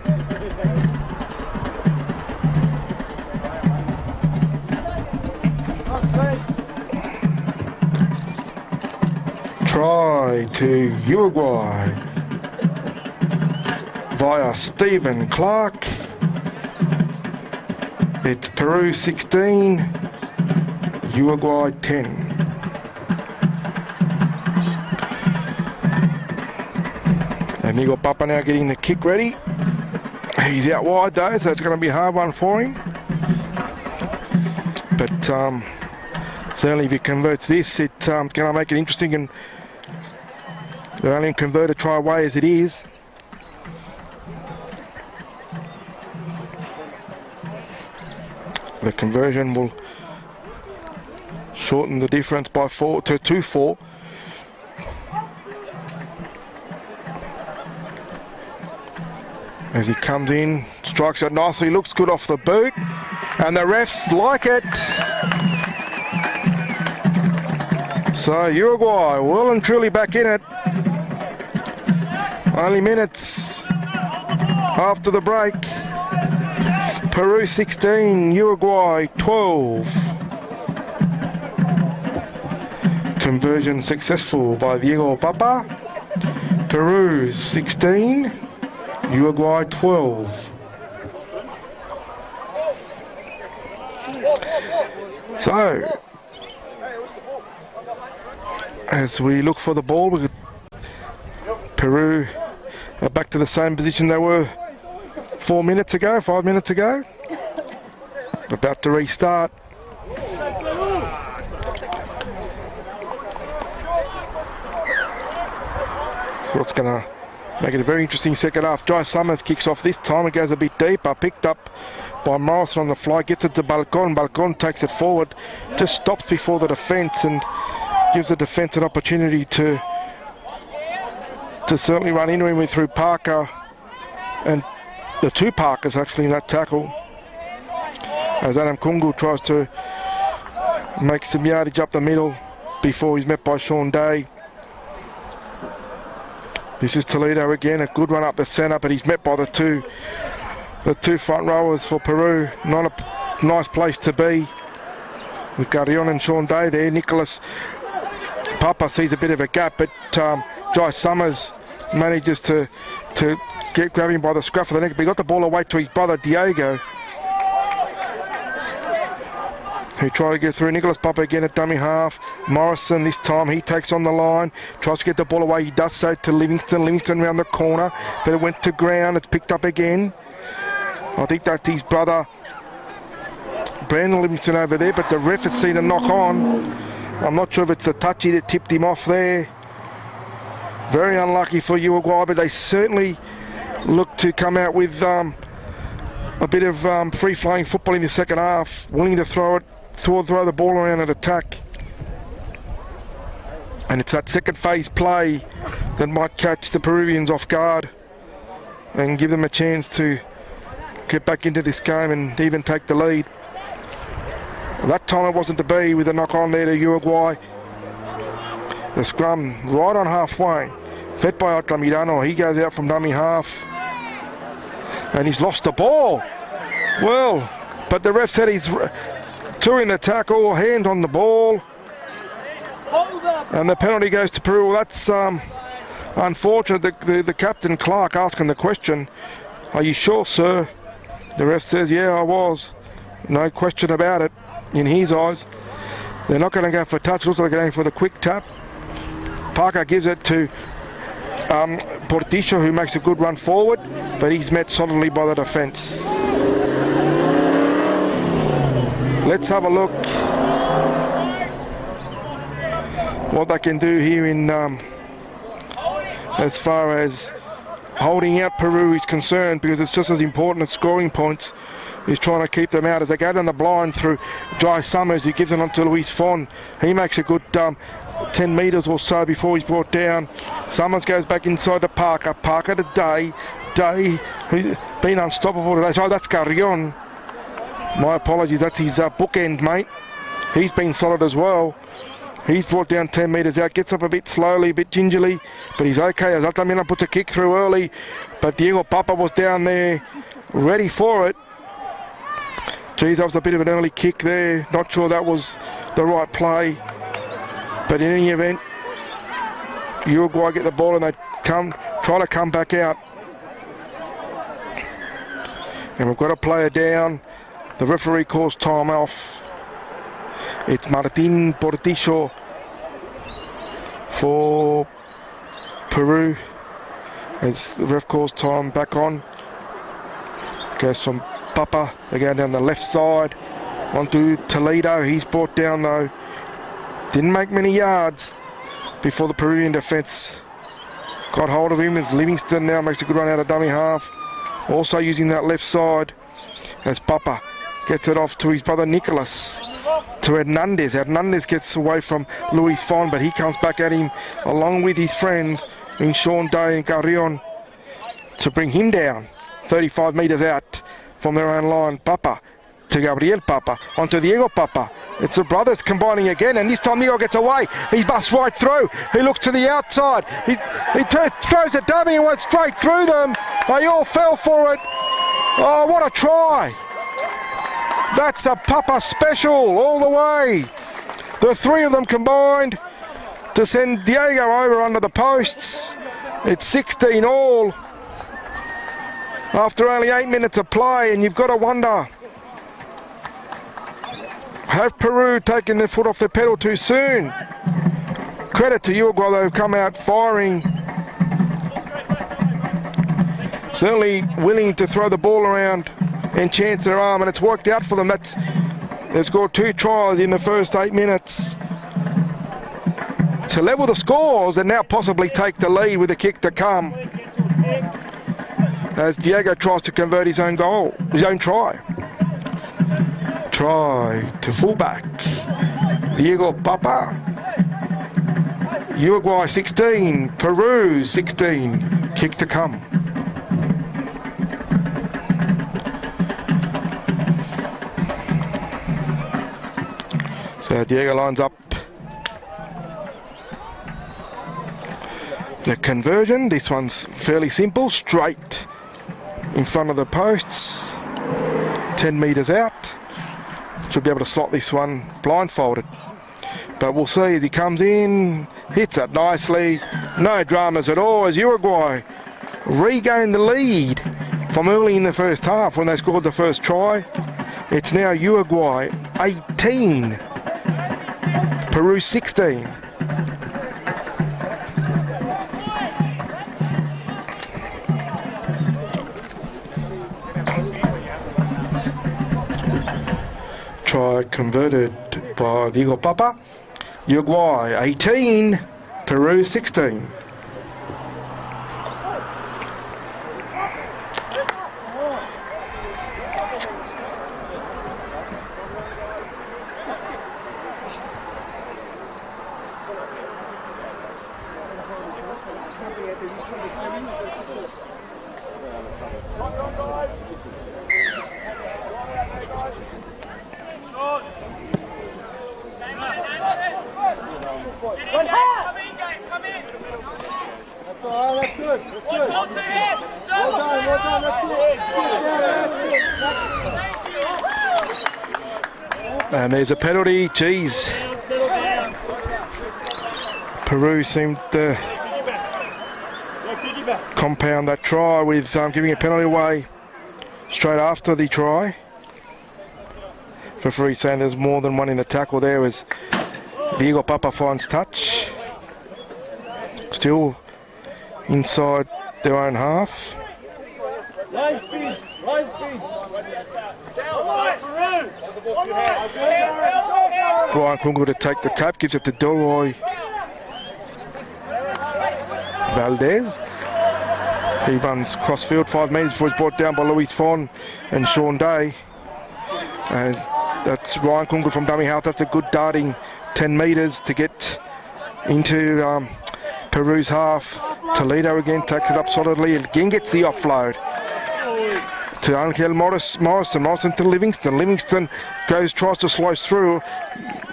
Try to Uruguay via Stephen Clark. It's Peru 16, Uruguay 10. And Nico Papa now getting the kick ready. He's out wide though, so it's going to be a hard one for him. But certainly if he converts this, it's going to make it interesting, and they'll only convert a try away as it is. The conversion will shorten the difference by 4 to 2-4. As he comes in, strikes it nicely, looks good off the boot, and the refs like it. So Uruguay well and truly back in it. Only minutes after the break. Peru 16, Uruguay 12. Conversion successful by Diego Papa. Peru 16, Uruguay 12. So, as we look for the ball, we Peru are back to the same position they were 5 minutes ago. About to restart. So what's going to make it a very interesting second half. Jai Summers kicks off this time. It goes a bit deeper. Picked up by Morrison on the fly. Gets it to Balcon. Balcon takes it forward. Just stops before the defence and gives the defence an opportunity to certainly run into him with through Parker, and the two Parkers actually in that tackle, as Adam Kungu tries to make some yardage up the middle before he's met by Sean Day. This is Toledo again, a good run up the centre, but he's met by the two front rowers for Peru. Not a nice place to be with Garrion and Sean Day there. Nicolas Papa sees a bit of a gap, but Jai Summers manages to grab him by the scruff of the neck, but he got the ball away to his brother Diego. who try to get through. Nicholas Papa again at dummy half. Morrison this time, he takes on the line, tries to get the ball away. He does so to Livingston. Livingston round the corner, but it went to ground. It's picked up again. I think that's his brother, Brandon Livingston, over there, but the ref has seen a knock on. I'm not sure if it's the touchy that tipped him off there. Very unlucky for Uruguay, but they certainly look to come out with a bit of free-flowing football in the second half, willing to throw the ball around and attack. And it's that second phase play that might catch the Peruvians off guard and give them a chance to get back into this game and even take the lead. That time it wasn't to be, with a knock on there to Uruguay. The scrum right on halfway, fed by Altamirano. He goes out from dummy half and he's lost the ball. Well, but the ref said he's two in the tackle, hand on the ball, and the penalty goes to Peru. Well, that's unfortunate. The captain, Clark, asking the question, "Are you sure, sir?" The ref says, "Yeah, I was." No question about it in his eyes. They're not going to go for touch. Looks like they're going for the quick tap. Parker gives it to Portillo, who makes a good run forward, but he's met solidly by the defence. Let's have a look what they can do here in as far as holding out Peru is concerned, because it's just as important as scoring points. He's trying to keep them out as they go down the blind through Jai Summers, who gives it on to Luis Fon. He makes a good 10 metres or so before he's brought down. Summers goes back inside to Parker. Parker to Day, who's been unstoppable today. So that's Carrion. My apologies, that's his bookend, mate. He's been solid as well. He's brought down 10 metres out, gets up a bit slowly, a bit gingerly, but he's okay as Altamira puts a kick through early. But Diego Papa was down there ready for it. Geez, that was a bit of an early kick there. Not sure that was the right play. But in any event, Uruguay get the ball and they try to come back out. And we've got a player down. The referee calls time off. It's Martin Portillo for Peru. As the ref calls time back on. Goes from Papa. They go down the left side. Onto Toledo. He's brought down though. Didn't make many yards before the Peruvian defence got hold of him. As Livingston now makes a good run out of dummy half. Also using that left side as Papa gets it off to his brother Nicholas. To Hernandez. Hernandez gets away from Luis Fon, but he comes back at him along with his friends in Sean Day and Carrion to bring him down 35 metres out from their own line. Papa to Gabriel Papa, onto Diego Papa. It's the brothers combining again, and this time Diego gets away. He busts right through. He looks to the outside. He throws a dummy and went straight through them. They all fell for it. Oh, what a try. That's a Papa special all the way. The three of them combined to send Diego over under the posts. It's 16 all after only 8 minutes of play, and you've got to wonder, have Peru taken their foot off the pedal too soon? Credit to Uruguay, they've come out firing. Certainly willing to throw the ball around and chance their arm, and it's worked out for them. They've scored 2 tries in the first 8 minutes to level the scores and now possibly take the lead with a kick to come, as Diego tries to convert his own goal, his own try. Try to fullback, Diego Papa. Uruguay 16, Peru 16, kick to come. So Diego lines up the conversion. This one's fairly simple, straight in front of the posts, 10 metres out. Should be able to slot this one blindfolded. But we'll see as he comes in, hits it nicely. No dramas at all as Uruguay regain the lead from early in the first half when they scored the first try. It's now Uruguay 18, Peru 16. Try converted by Diego Papa. Uruguay 18, Peru 16. And there's a penalty. Geez. Peru seemed to compound that try with giving a penalty away straight after the try. Referee saying there's more than one in the tackle there as Diego Papa finds touch. Still inside their own half. Line speed, line speed. Brian Kungu to take the tap, gives it to Delroy Valdez. He runs crossfield 5 metres before he's brought down by Luis Fon and Sean Day. And that's Ryan Kungu from dummy half. That's a good darting 10 metres to get into Peru's half. Toledo again takes it up solidly. Again gets the offload to Angel Morrison to Livingston. Livingston tries to slice through,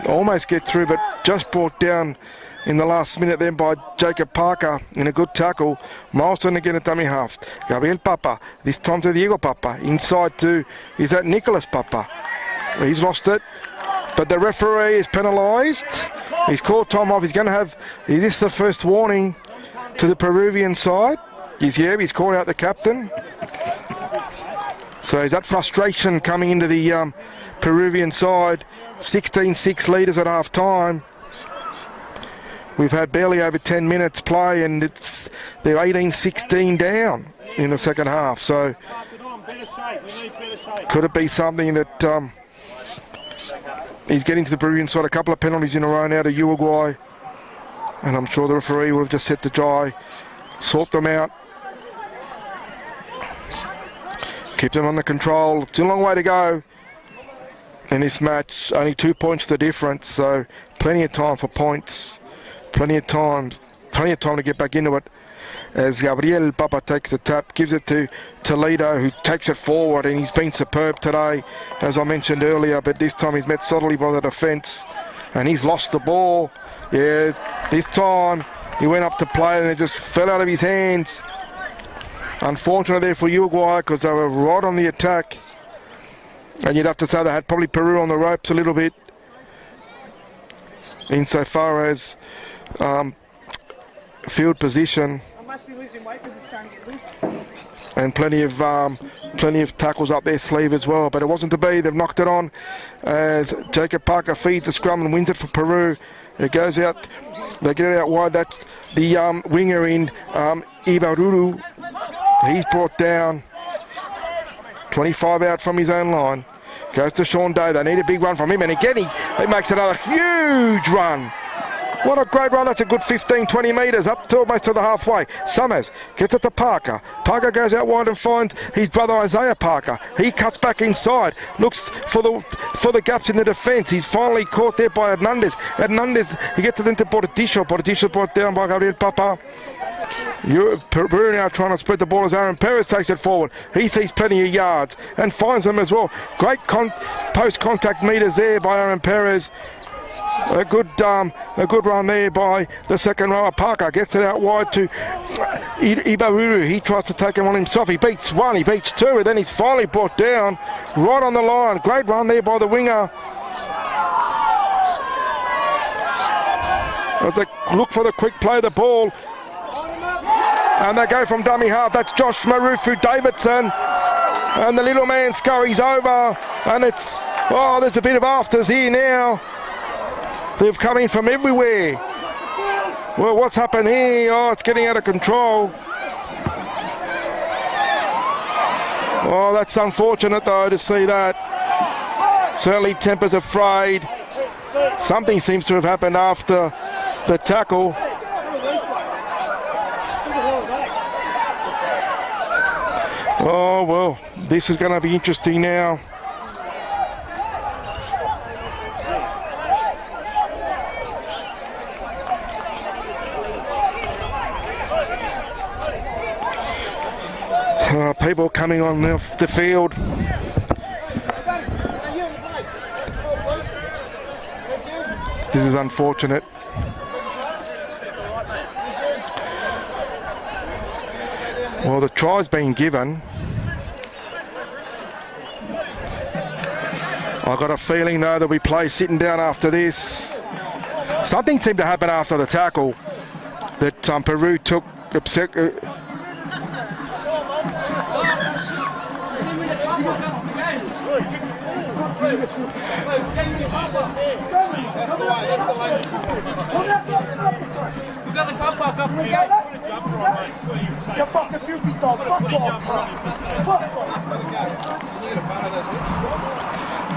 almost get through, but just brought down in the last minute then by Jacob Parker in a good tackle. Morrison again at dummy half. Gabriel Papa, this time to Diego Papa. Inside to, is that Nicholas Papa? He's lost it, but the referee is penalised. He's called time off. He's going to have, is this the first warning to the Peruvian side? He's called out the captain. So is that frustration coming into the Peruvian side? 16-6 leaders at half time. We've had barely over 10 minutes play and they're 18-16 down in the second half. So could it be something that he's getting to the Peruvian side? A couple of penalties in a row now to Uruguay. And I'm sure the referee would have just set to dry, sort them out. Keep them under control. It's a long way to go in this match. Only 2 points the difference, so plenty of time for points. Plenty of time to get back into it. As Gabriel Papa takes the tap, gives it to Toledo, who takes it forward, and he's been superb today, as I mentioned earlier, but this time he's met solidly by the defence, and he's lost the ball. Yeah, this time he went up to play and it just fell out of his hands. Unfortunate there for Uruguay because they were right on the attack. And you'd have to say they had probably Peru on the ropes a little bit insofar as field position. And plenty of tackles up their sleeve as well. But it wasn't to be. They've knocked it on as Jacob Parker feeds the scrum and wins it for Peru. It goes out. They get it out wide. That's the winger in Ibaruru. He's brought down. 25 out from his own line. Goes to Sean Day. They need a big run from him. And again, he makes another huge run. What a great run. That's a good 15, 20 metres up to almost to the halfway. Summers gets it to Parker. Parker goes out wide and finds his brother Isaiah Parker. He cuts back inside. Looks for the gaps in the defence. He's finally caught there by Hernandez. Hernandez, he gets it into Bordadillo. Bordadillo brought down by Gabriel Papa. Peru now trying to spread the ball as Aaron Perez takes it forward. He sees plenty of yards and finds them as well. Great post-contact meters there by Aaron Perez. A good run there by the second rower. Parker gets it out wide to Ibaruru. He tries to take him on himself. He beats one, he beats two, and then he's finally brought down right on the line. Great run there by the winger. As they look for the quick play of the ball. And they go from dummy half. That's Josh Marufu Davidson. And the little man scurries over, and it's, oh, there's a bit of afters here now. They've come in from everywhere. Well, what's happened here? Oh, it's getting out of control. Oh, that's unfortunate though to see that. Certainly tempers are frayed. Something seems to have happened after the tackle. Oh, well, this is going to be interesting now. People coming on the field. This is unfortunate. Well, the try's been given. I've got a feeling though that we play sitting down after this. Something seemed to happen after the tackle that Peru took.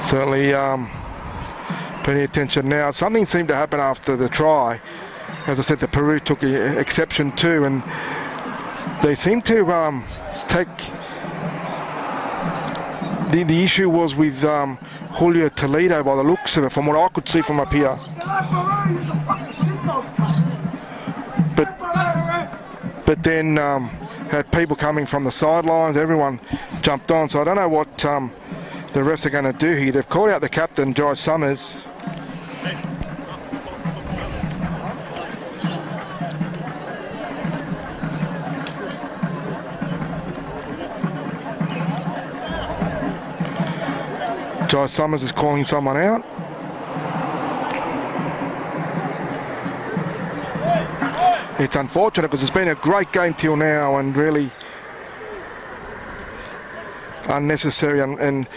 Certainly paying attention now. Something seemed to happen after the try. As I said, the Peru took exception to, and they seem to take... The issue was with Julio Toledo by the looks of it, from what I could see from up here. But then had people coming from the sidelines, everyone jumped on, so I don't know what the refs are going to do here. They've called out the captain, Jai Summers. Jai Summers is calling someone out. It's unfortunate because it's been a great game till now and really unnecessary and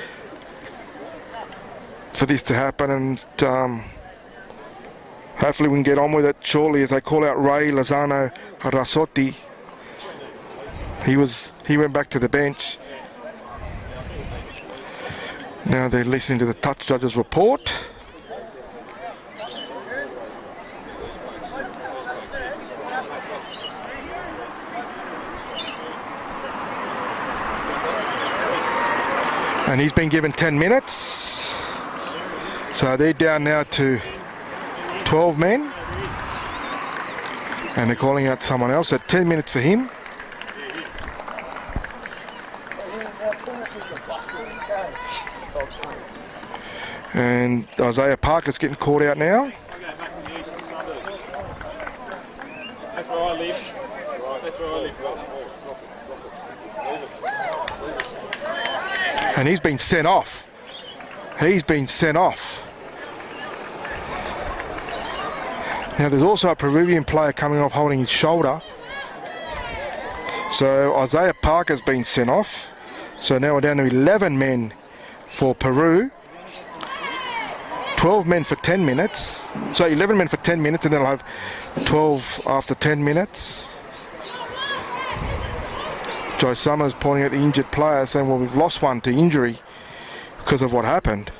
for this to happen, and hopefully we can get on with it shortly as they call out Ray Lozano Rasotti. He went back to the bench. Now they're listening to the touch judge's report. And he's been given 10 minutes. So they're down now to 12 men. And they're calling out someone else at 10 minutes for him. And Isaiah Parker's getting called out now. That's where I live. That's where I live. And he's been sent off. He's been sent off. Now there's also a Peruvian player coming off holding his shoulder. So Isaiah Parker's been sent off. So now we're down to 11 men for Peru. 12 men for 10 minutes. So 11 men for 10 minutes, and then I'll have 12 after 10 minutes. Joe Summers pointing at the injured player, saying, well, we've lost one to injury because of what happened.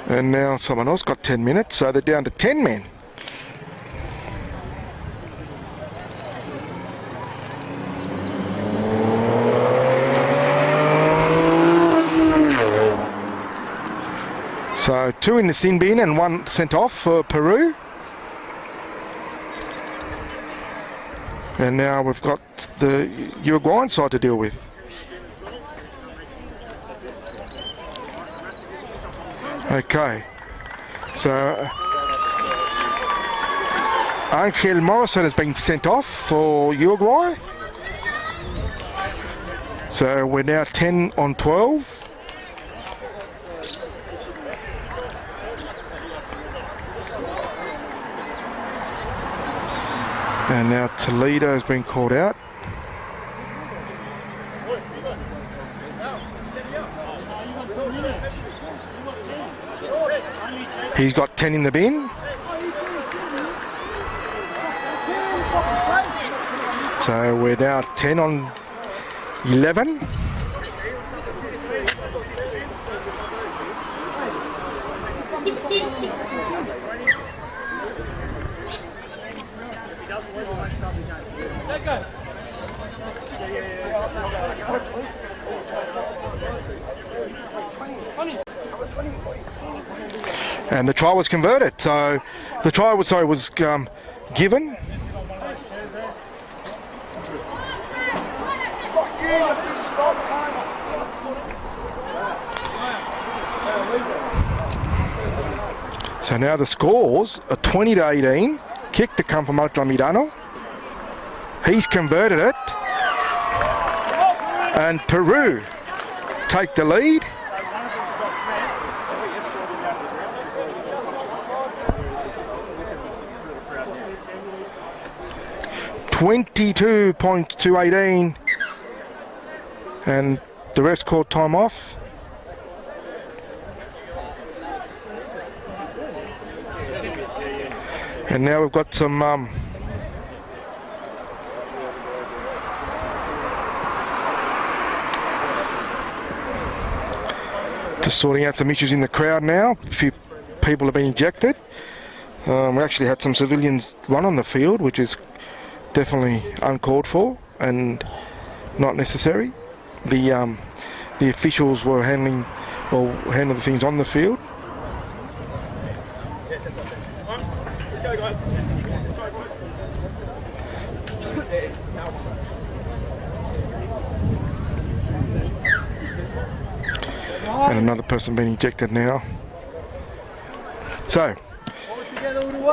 And now someone else got 10 minutes, so they're down to 10 men. So 2 in the sin bin and 1 sent off for Peru. And now we've got the Uruguayan side to deal with. Okay, so Angel Morrison has been sent off for Uruguay. So we're now 10 on 12. And now Toledo has been called out. He's got 10 in the bin. So we're now 10 on 11. And the try was converted. So the try was given. So now the scores are 20-18. Kick to come from Altamirano. He's converted it. And Peru take the lead. (22.218), and the refs called time off. And now we've got some just sorting out some issues in the crowd now. A few people have been ejected. We actually had some civilians run on the field, which is definitely uncalled for and not necessary. The officials were handling the things on the field. And another person being ejected now. So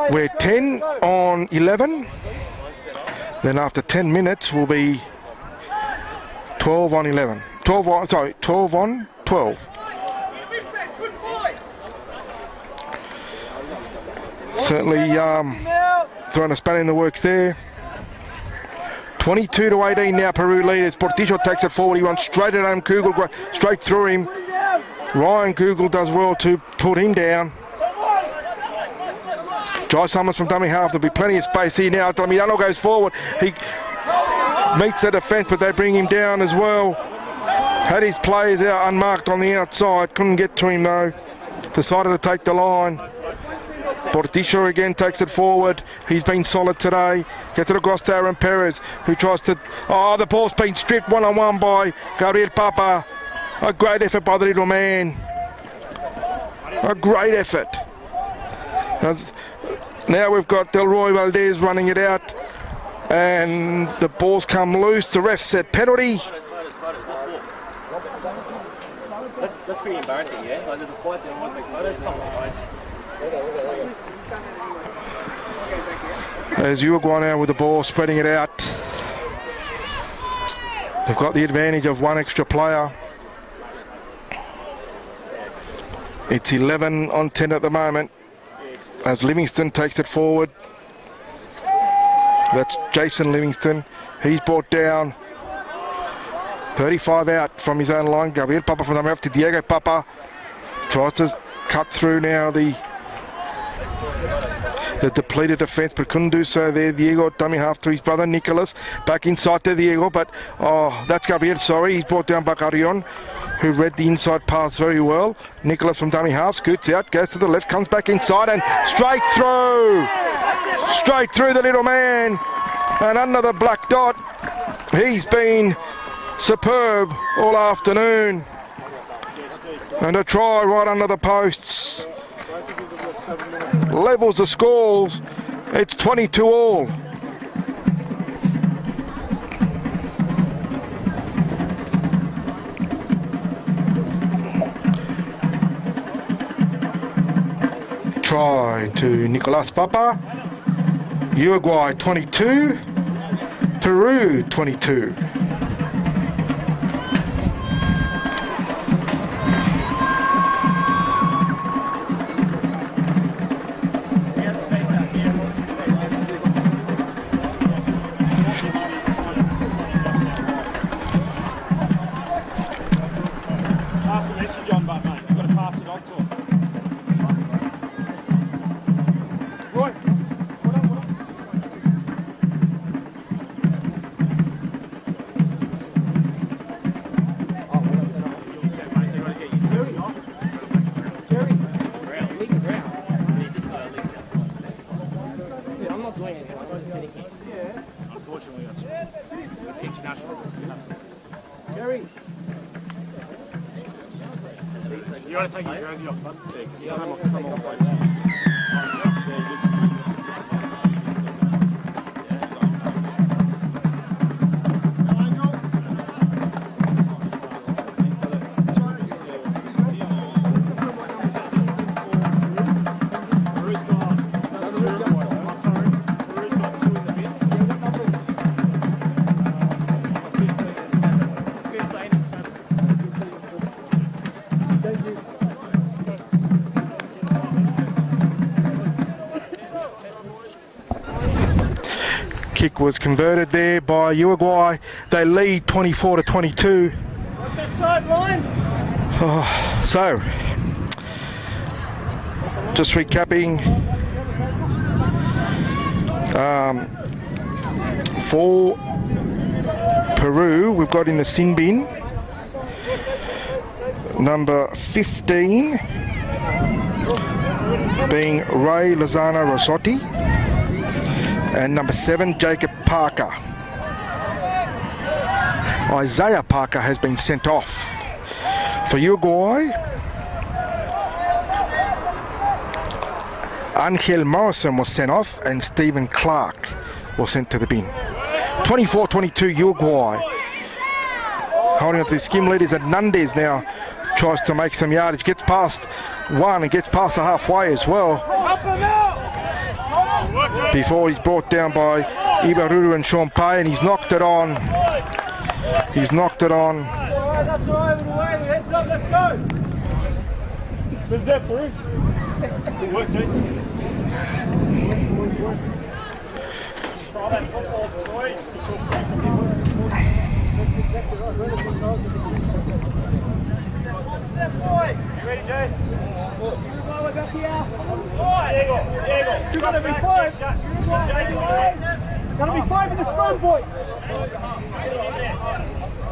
we're 10 on 11. Then after 10 minutes we'll be 12 on 11. 12 on 12. Certainly throwing a spanner in the works there. 22-18 now, Peru leaders. Portillo takes it forward. He runs straight at him. Kugel straight through him. Ryan Kugel does well to put him down. Jai Summers from dummy half. There'll be plenty of space here now. Altamirano goes forward. He meets the defence, but they bring him down as well. Had his players out unmarked on the outside. Couldn't get to him though. Decided to take the line. Portillo again takes it forward. He's been solid today. Gets it across to Aaron Perez, who tries to... Oh, the ball's been stripped one-on-one by Gabriel Papa. A great effort by the little man. A great effort. Now we've got Delroy Valdez running it out. And the ball's come loose. The ref said penalty. That's pretty embarrassing, yeah? Like there's a fight there and one take photos. Come on, guys. There's Uruguay now with the ball, spreading it out. They've got the advantage of one extra player. It's 11 on 10 at the moment as Livingston takes it forward. That's Jason Livingston. He's brought down. 35 out from his own line. Gabriel Papa from the left to Diego Papa. Tries to cut through now the depleted defence, but couldn't do so there. Diego dummy half to his brother Nicolas. Back inside to Diego, but that's Gabriel, sorry. He's brought down Bacarion, who read the inside pass very well. Nicolas from dummy half, scoots out, goes to the left, comes back inside and straight through. Straight through the little man. And under the black dot. He's been superb all afternoon. And a try right under the posts. Levels the scores. It's 22 all. Try to Nicolas Papa. Uruguay 22. Peru 22. Unfortunately, that's international. Jerry. You got to take your jersey off, bud. Yeah, come on. Kick was converted there by Uruguay. They lead 24-22. So, just recapping. For Peru, we've got in the sin bin number 15 being Ray Lozano Rossotti, and number 7, Jacob Parker. Isaiah Parker has been sent off. For Uruguay, Angel Morrison was sent off and Stephen Clark was sent to the bin. 24-22 Uruguay. Holding on to the skim leaders. Hernandez now tries to make some yardage. Gets past one and gets past the halfway as well, before he's brought down by Ibaruru and Sean Pay, and he's knocked it on. He's knocked it on. That's all right, Uruguay. Heads up, let's go. Good zip, Peru. Good work, James. Try that football, boys. You ready, Jay? You gotta be five. Gotta be 5 in the scrum, boys.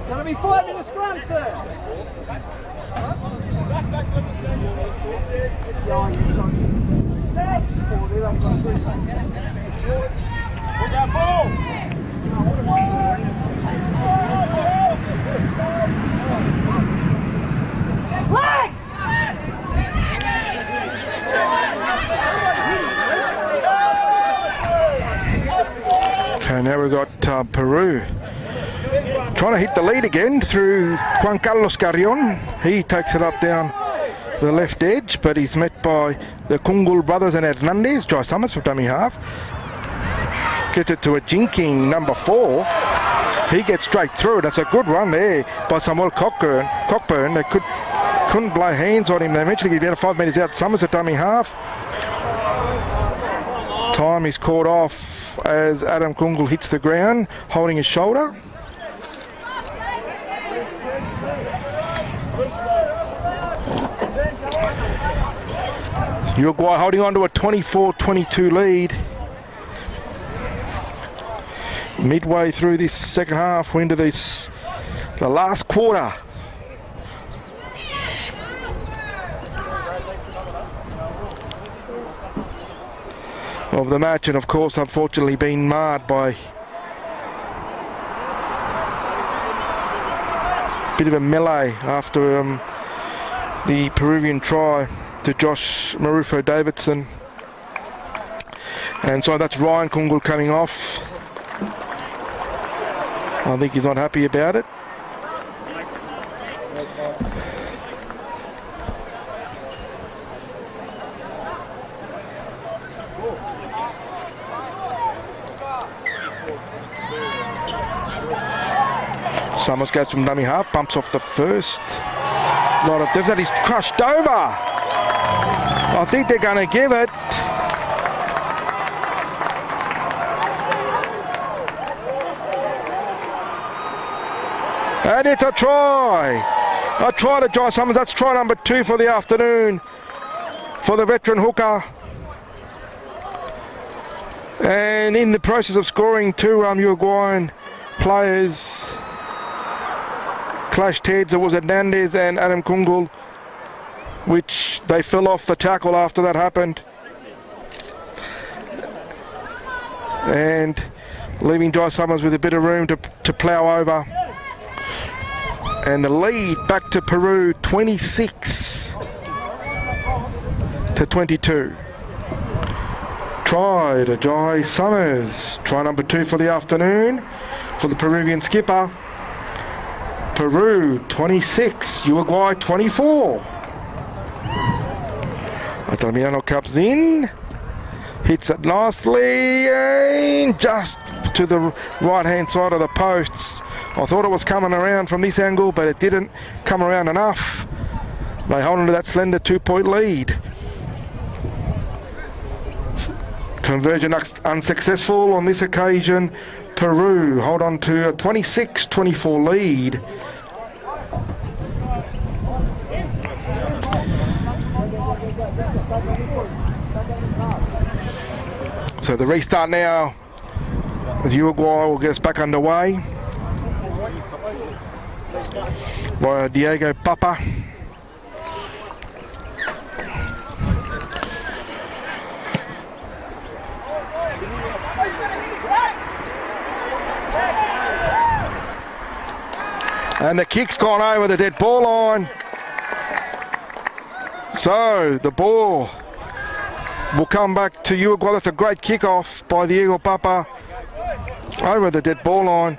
Gotta be 5 in the scrum, sir. Put that ball. Legs! Okay, now we've got Peru trying to hit the lead again through Juan Carlos Carrion. He takes it up down the left edge, but he's met by the Kungul brothers and Hernandez. Joy Summers for dummy half. Gets it to a jinking number 4. He gets straight through. That's a good run there by Samuel Cockburn. They couldn't lay hands on him. They eventually get about 5 metres out. Summers at dummy half. Time is caught off as Adam Kungul hits the ground, holding his shoulder. Uruguay holding on to a 24-22 lead. Midway through this second half, we're into the last quarter. Of the match, and of course unfortunately been marred by a bit of a melee after the Peruvian try to Josh Marufo Davidson, and so that's Ryan Kungul coming off. I think he's not happy about it. Summers goes from dummy half, bumps off the first. Lot of that, he's crushed over. I think they're going to give it. And it's a try. A try to Josh Summers. That's try number 2 for the afternoon for the veteran hooker. And in the process of scoring, 2 Uruguayan players clashed heads. It was Hernandez and Adam Kungul, which they fell off the tackle after that happened. And leaving Josh Summers with a bit of room to plough over. And the lead back to Peru, 26 to 22. Try to Jai Summers. Try number 2 for the afternoon for the Peruvian skipper. Peru 26, Uruguay 24. Altamirano comes in, hits it nicely, and just to the right-hand side of the posts. I thought it was coming around from this angle, but it didn't come around enough. They hold on to that slender 2-point lead. Conversion unsuccessful on this occasion. Peru hold on to a 26-24 lead. So the restart now, as Uruguay will get us back underway by Diego Papa. And the kick's gone over the dead ball line. So the ball will come back to Uruguay. That's a great kickoff by Diego Papa over the dead ball line.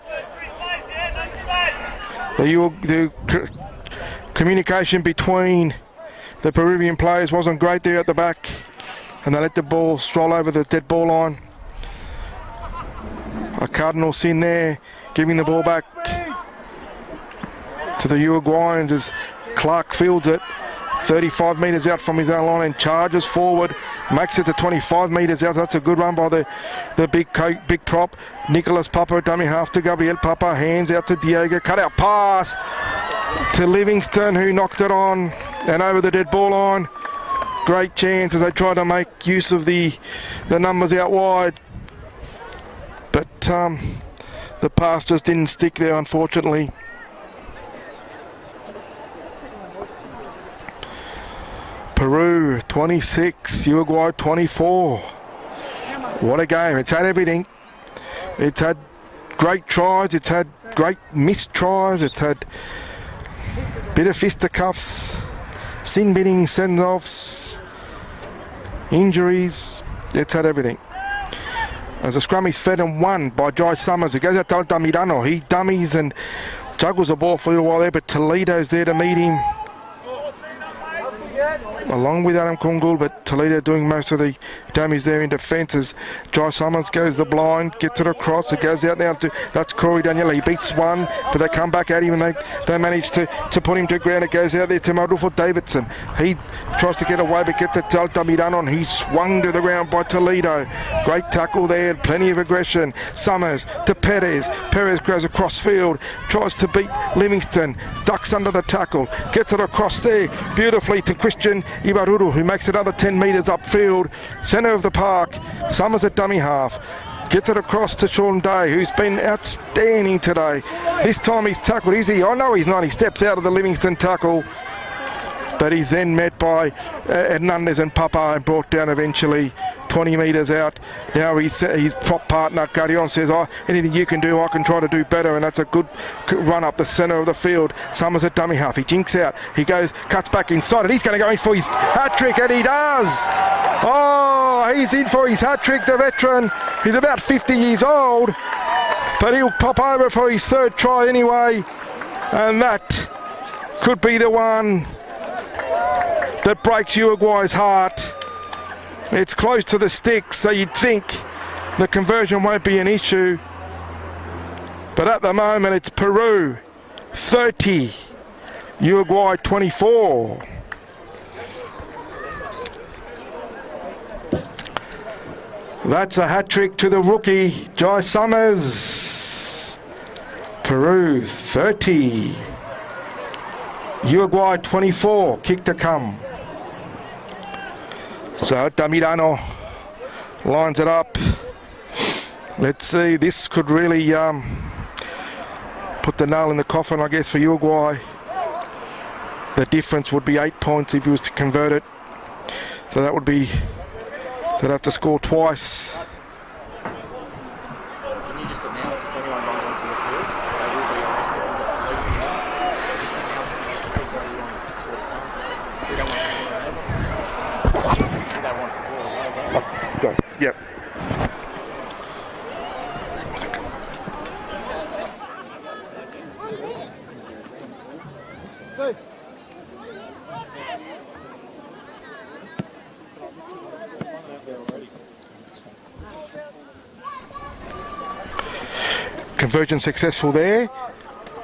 The communication between the Peruvian players wasn't great there at the back, and they let the ball stroll over the dead ball line. A cardinal sin there, giving the ball back to the Uruguayans as Clark fields it 35 metres out from his own line and charges forward, makes it to 25 metres out. That's a good run by the big prop Nicolas Papa, dummy half to Gabriel Papa, hands out to Diego, cut out pass to Livingston, who knocked it on and over the dead ball line. Great chance as they try to make use of the numbers out wide, but the pass just didn't stick there, unfortunately. Peru 26, Uruguay 24. What a game. It's had everything. It's had great tries, it's had great missed tries, it's had a bit of fisticuffs, sin-binning send-offs, injuries. It's had everything. As the scrum is fed and won by Jai Summers, it goes out to Altamirano. He dummies and juggles the ball for a little while there, but Toledo's there to meet him, along with Adam Kungul, but Toledo doing most of the damage there in defence as Jai Summers goes the blind, gets it across, it goes out now to, that's Corey Daniela, he beats one, but they come back at him and they manage to put him to ground. It goes out there to Marufo Davidson, he tries to get away but gets it to Altamirano, and he's swung to the ground by Toledo. Great tackle there, plenty of aggression. Summers to Perez, Perez goes across field, tries to beat Livingston, ducks under the tackle, gets it across there beautifully to Christian Ibaruru, who makes another 10 metres upfield, centre of the park. Summers at dummy half, gets it across to Sean Day, who's been outstanding today. This time he's tackled, is he? Oh no, he's not. He steps out of the Livingston tackle, but he's then met by Hernandez and Papa and brought down eventually 20 metres out. Now his prop partner Carrion says, oh, anything you can do, I can try to do better, and that's a good run up the centre of the field. Summers at dummy half, he jinks out, he goes, cuts back inside, and he's going to go in for his hat-trick, and he does! Oh, he's in for his hat-trick, the veteran. He's about 50 years old, but he'll pop over for his third try anyway, and that could be the one that breaks Uruguay's heart. It's close to the sticks, so you'd think the conversion won't be an issue. But at the moment, it's Peru 30, Uruguay 24. That's a hat-trick to the rookie, Jai Summers. Peru 30. Uruguay 24, kick to come. So Altamirano lines it up. Let's see, this could really put the nail in the coffin, I guess, for Uruguay. The difference would be 8 points if he was to convert it. So that would be, they'd have to score twice. Can you just announce if anyone runs onto the field, they will be arrested with the police in there? Just announce that everyone sort of come. We don't want anyone over. We don't want the ball away. Go. Yep. Conversion successful there.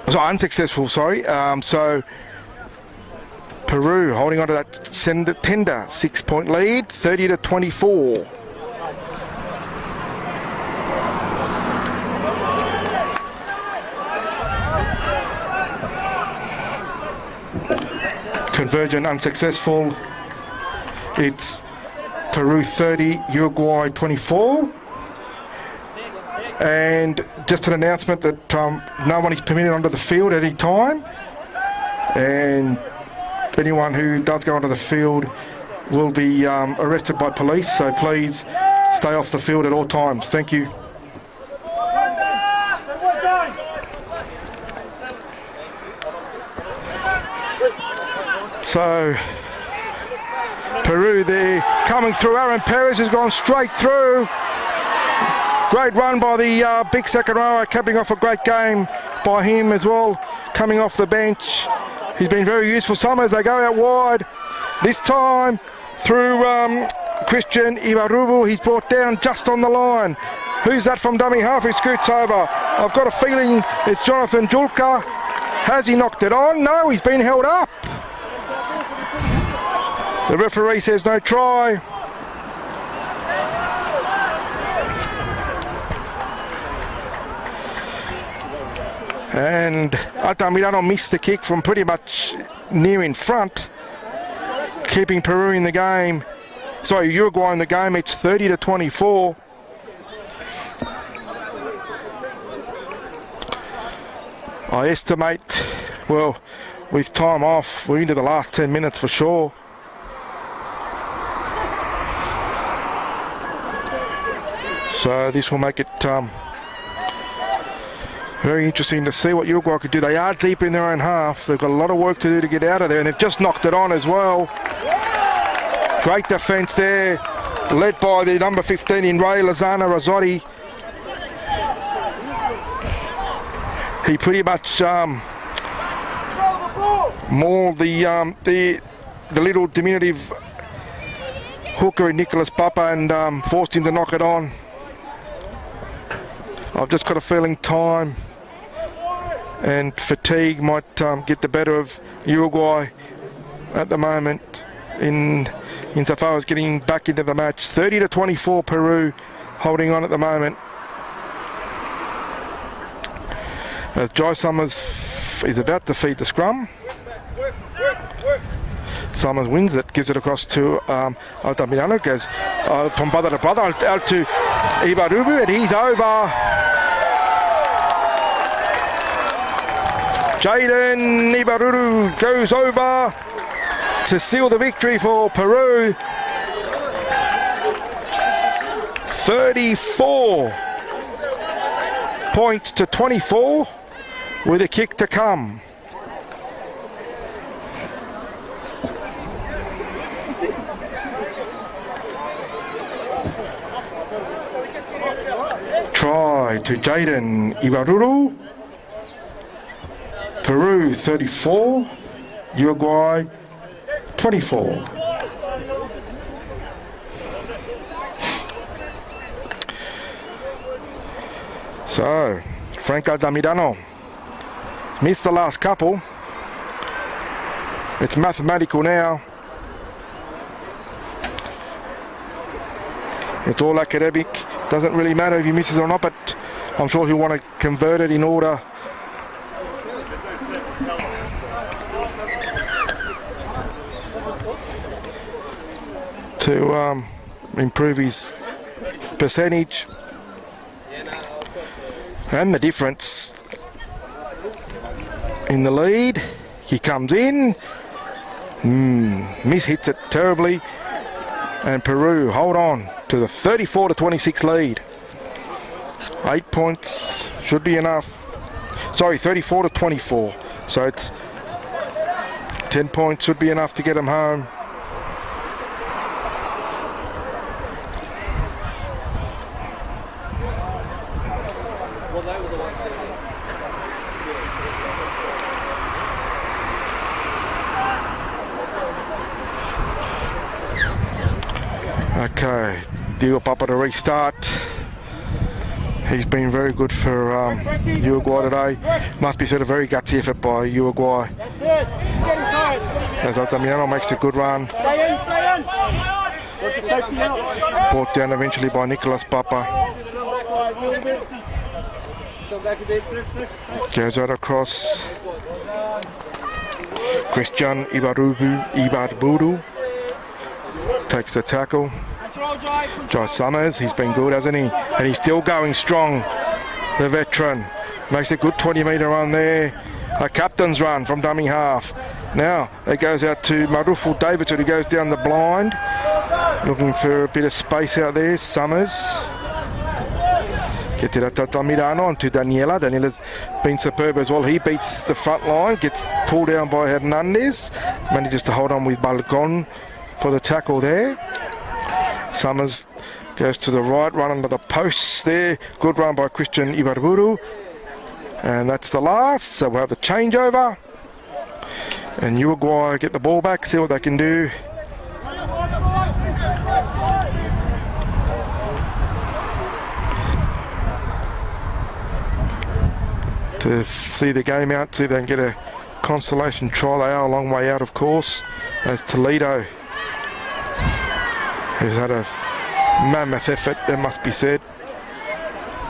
So unsuccessful, sorry. So Peru holding on to that tender 6-point lead, 30-24. Conversion unsuccessful. It's Peru 30, Uruguay 24. And just an announcement that no one is permitted onto the field at any time, and anyone who does go onto the field will be arrested by police, so please stay off the field at all times. Thank you. So Peru there coming through. Aaron Perez has gone straight through. Great run by the big second rower, capping off a great game by him as well, coming off the bench. He's been very useful. Summers, they go out wide. This time through Christian Ibarubu, he's brought down just on the line. Who's that from dummy half who scoots over? I've got a feeling it's Jonathan Julka. Has he knocked it on? No, he's been held up. The referee says no try. And Altamirano missed the kick from pretty much near in front, keeping Peru in the game. Sorry, Uruguay in the game. It's 30-24. I estimate, well, with time off, we're into the last 10 minutes for sure. So this will make it very interesting to see what Uruguay could do. They are deep in their own half. They've got a lot of work to do to get out of there, and they've just knocked it on as well. Great defence there, led by the number 15 in Ray Lozana Razzotti. He pretty much mauled the little diminutive hooker in Nicholas Papa and forced him to knock it on. I've just got a feeling time and fatigue might get the better of Uruguay at the moment insofar as getting back into the match. 30-24 Peru holding on at the moment. As Jai Summers is about to feed the scrum. Summers wins it, gives it across to Altamirano, goes from brother to brother out to Ibarubu, and he's over. Jaden Ibaruru goes over to seal the victory for Peru. 34 points to 24 with a kick to come. Try to Jaden Ibaruru. Peru 34, Uruguay 24. So, Franco Altamirano has missed the last couple. It's mathematical now. It's all academic. Doesn't really matter if he misses or not, but I'm sure he'll want to convert it in order to improve his percentage. And the difference in the lead. He comes in, mishits it terribly, and Peru hold on to the 34-26 lead. 8 points should be enough. Sorry, 34-24. So it's 10 points should be enough to get them home. Okay, Diego Papa to restart. He's been very good for Uruguay today. Must be said, a very gutsy effort by Uruguay. That's it. He's getting tired. As Altamirano makes a good run. Stay in, stay in. Work the safety out. Brought down eventually by Nicolas Papa. Goes out across. Christian Ibarburu takes the tackle. Jai Summers, he's been good, hasn't he? And he's still going strong, the veteran. Makes a good 20-metre run there. A captain's run from dummy half. Now it goes out to Marufu Davidson, who goes down the blind. Looking for a bit of space out there, Summers. Get to Tamirano onto Daniela. Daniela's been superb as well. He beats the front line, gets pulled down by Hernandez. Manages to hold on with Balcon for the tackle there. Summers goes to the right, run under the posts there. Good run by Christian Ibarburu. And that's the last, so we'll have the changeover. And Uruguay get the ball back, see what they can do. To see the game out, see if they can get a consolation try. They are a long way out, of course. As Toledo, who's had a mammoth effort, it must be said.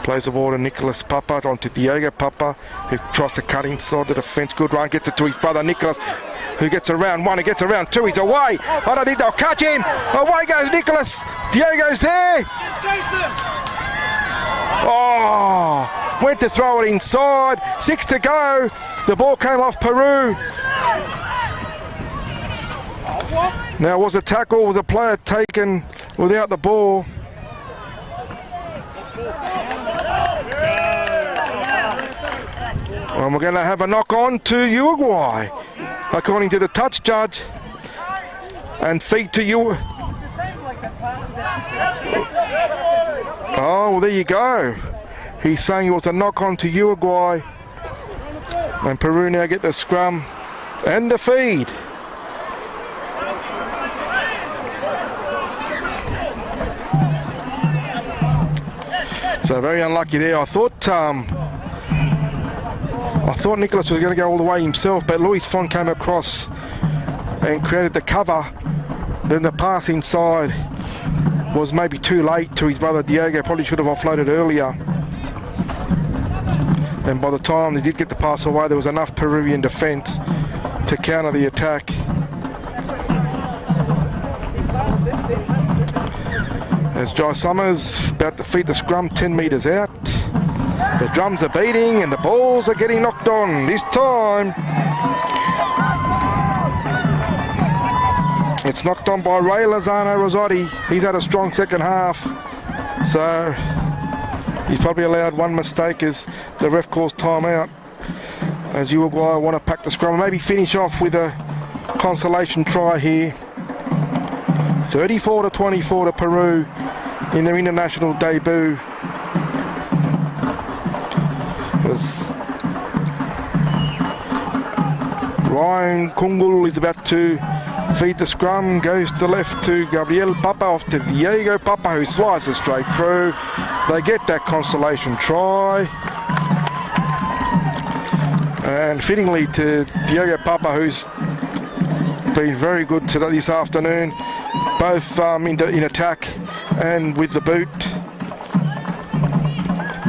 Plays the ball to Nicolas Papa, onto Diego Papa, who tries to cut inside the defence. Good run, gets it to his brother Nicolas, who gets around one, he gets around two, he's away. I don't think they'll catch him. Away goes Nicolas. Diego's there. Just chase him. Oh, went to throw it inside. 6 to go. The ball came off Peru. Now, was a tackle, was a player taken without the ball? And we're going to have a knock on to Uruguay, according to the touch judge. And feet to you. Oh, well, there you go. He's saying it was a knock on to Uruguay. And Peru now get the scrum and the feed. So very unlucky there. I thought Nicolas was going to go all the way himself, but Luis Font came across and created the cover. Then the pass inside was maybe too late to his brother Diego. Probably should have offloaded earlier. And by the time they did get the pass away, there was enough Peruvian defence to counter the attack. As Jai Summers about to feed the scrum 10 metres out. The drums are beating and the balls are getting knocked on. This time it's knocked on by Ray Lozano Rossotti. He's had a strong second half. So he's probably allowed one mistake as the ref calls timeout. As Uruguay want to pack the scrum and maybe finish off with a consolation try here. 34-24 to Peru in their international debut. As Ryan Kungul is about to feed the scrum, goes to the left to Gabriel Papa, off to Diego Papa, who slices straight through. They get that consolation try. And fittingly to Diego Papa, who's been very good today, this afternoon, both in attack and with the boot.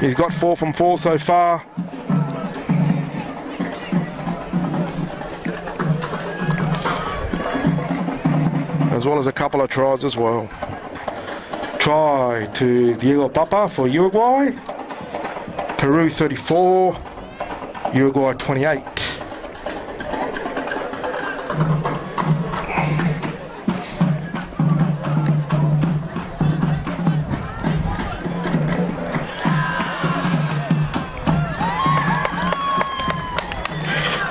He's got 4 from 4 so far. as well as a couple of tries as well. Try to Diego Papa for Uruguay. Peru 34, Uruguay 28.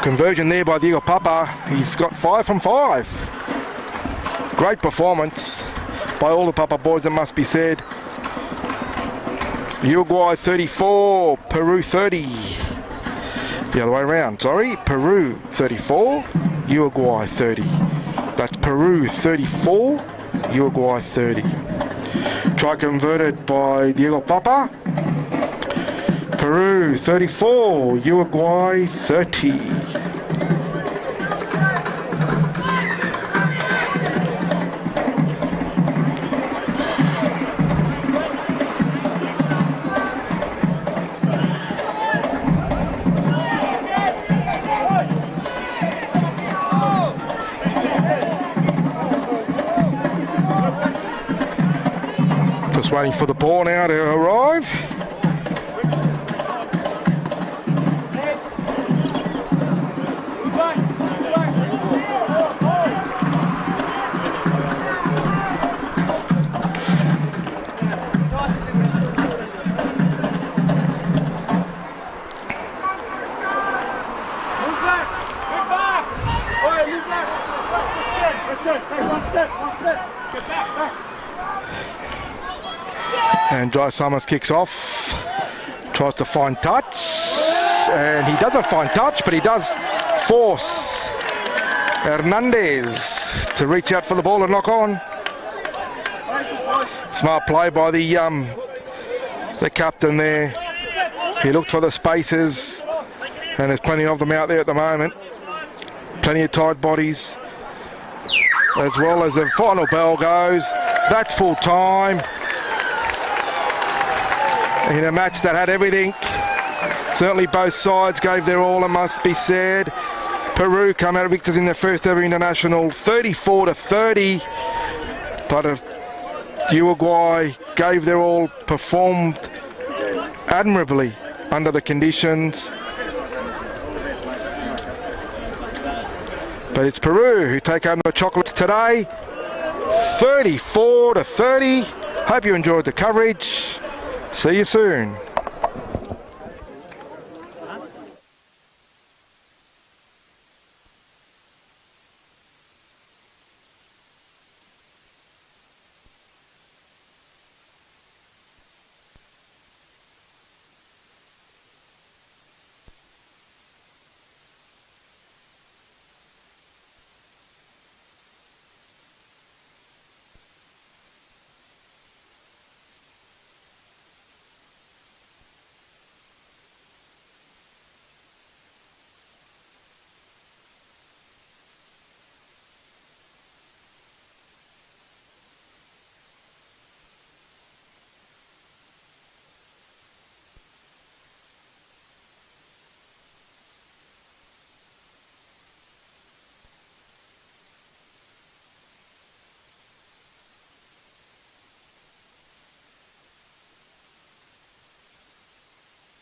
Conversion there by Diego Papa. He's got 5 from 5. Great performance by all the Papa boys, it must be said. Uruguay 34, Peru 30. The other way around, sorry. Peru 34, Uruguay 30. That's Peru 34, Uruguay 30. Try converted by Diego Papa. Peru 34, Uruguay 30. Just waiting for the ball now to arrive. And Jai Summers kicks off, tries to find touch, and he doesn't find touch, but he does force Hernandez to reach out for the ball and knock on. Smart play by the captain there. He looked for the spaces, and there's plenty of them out there at the moment. Plenty of tight bodies. As well as the final bell goes, that's full time. In a match that had everything. Certainly both sides gave their all, it must be said. Peru come out victors in their first ever international, 34-30. But Uruguay gave their all, performed admirably under the conditions. But it's Peru who take home the chocolates today, 34-30. Hope you enjoyed the coverage. See you soon.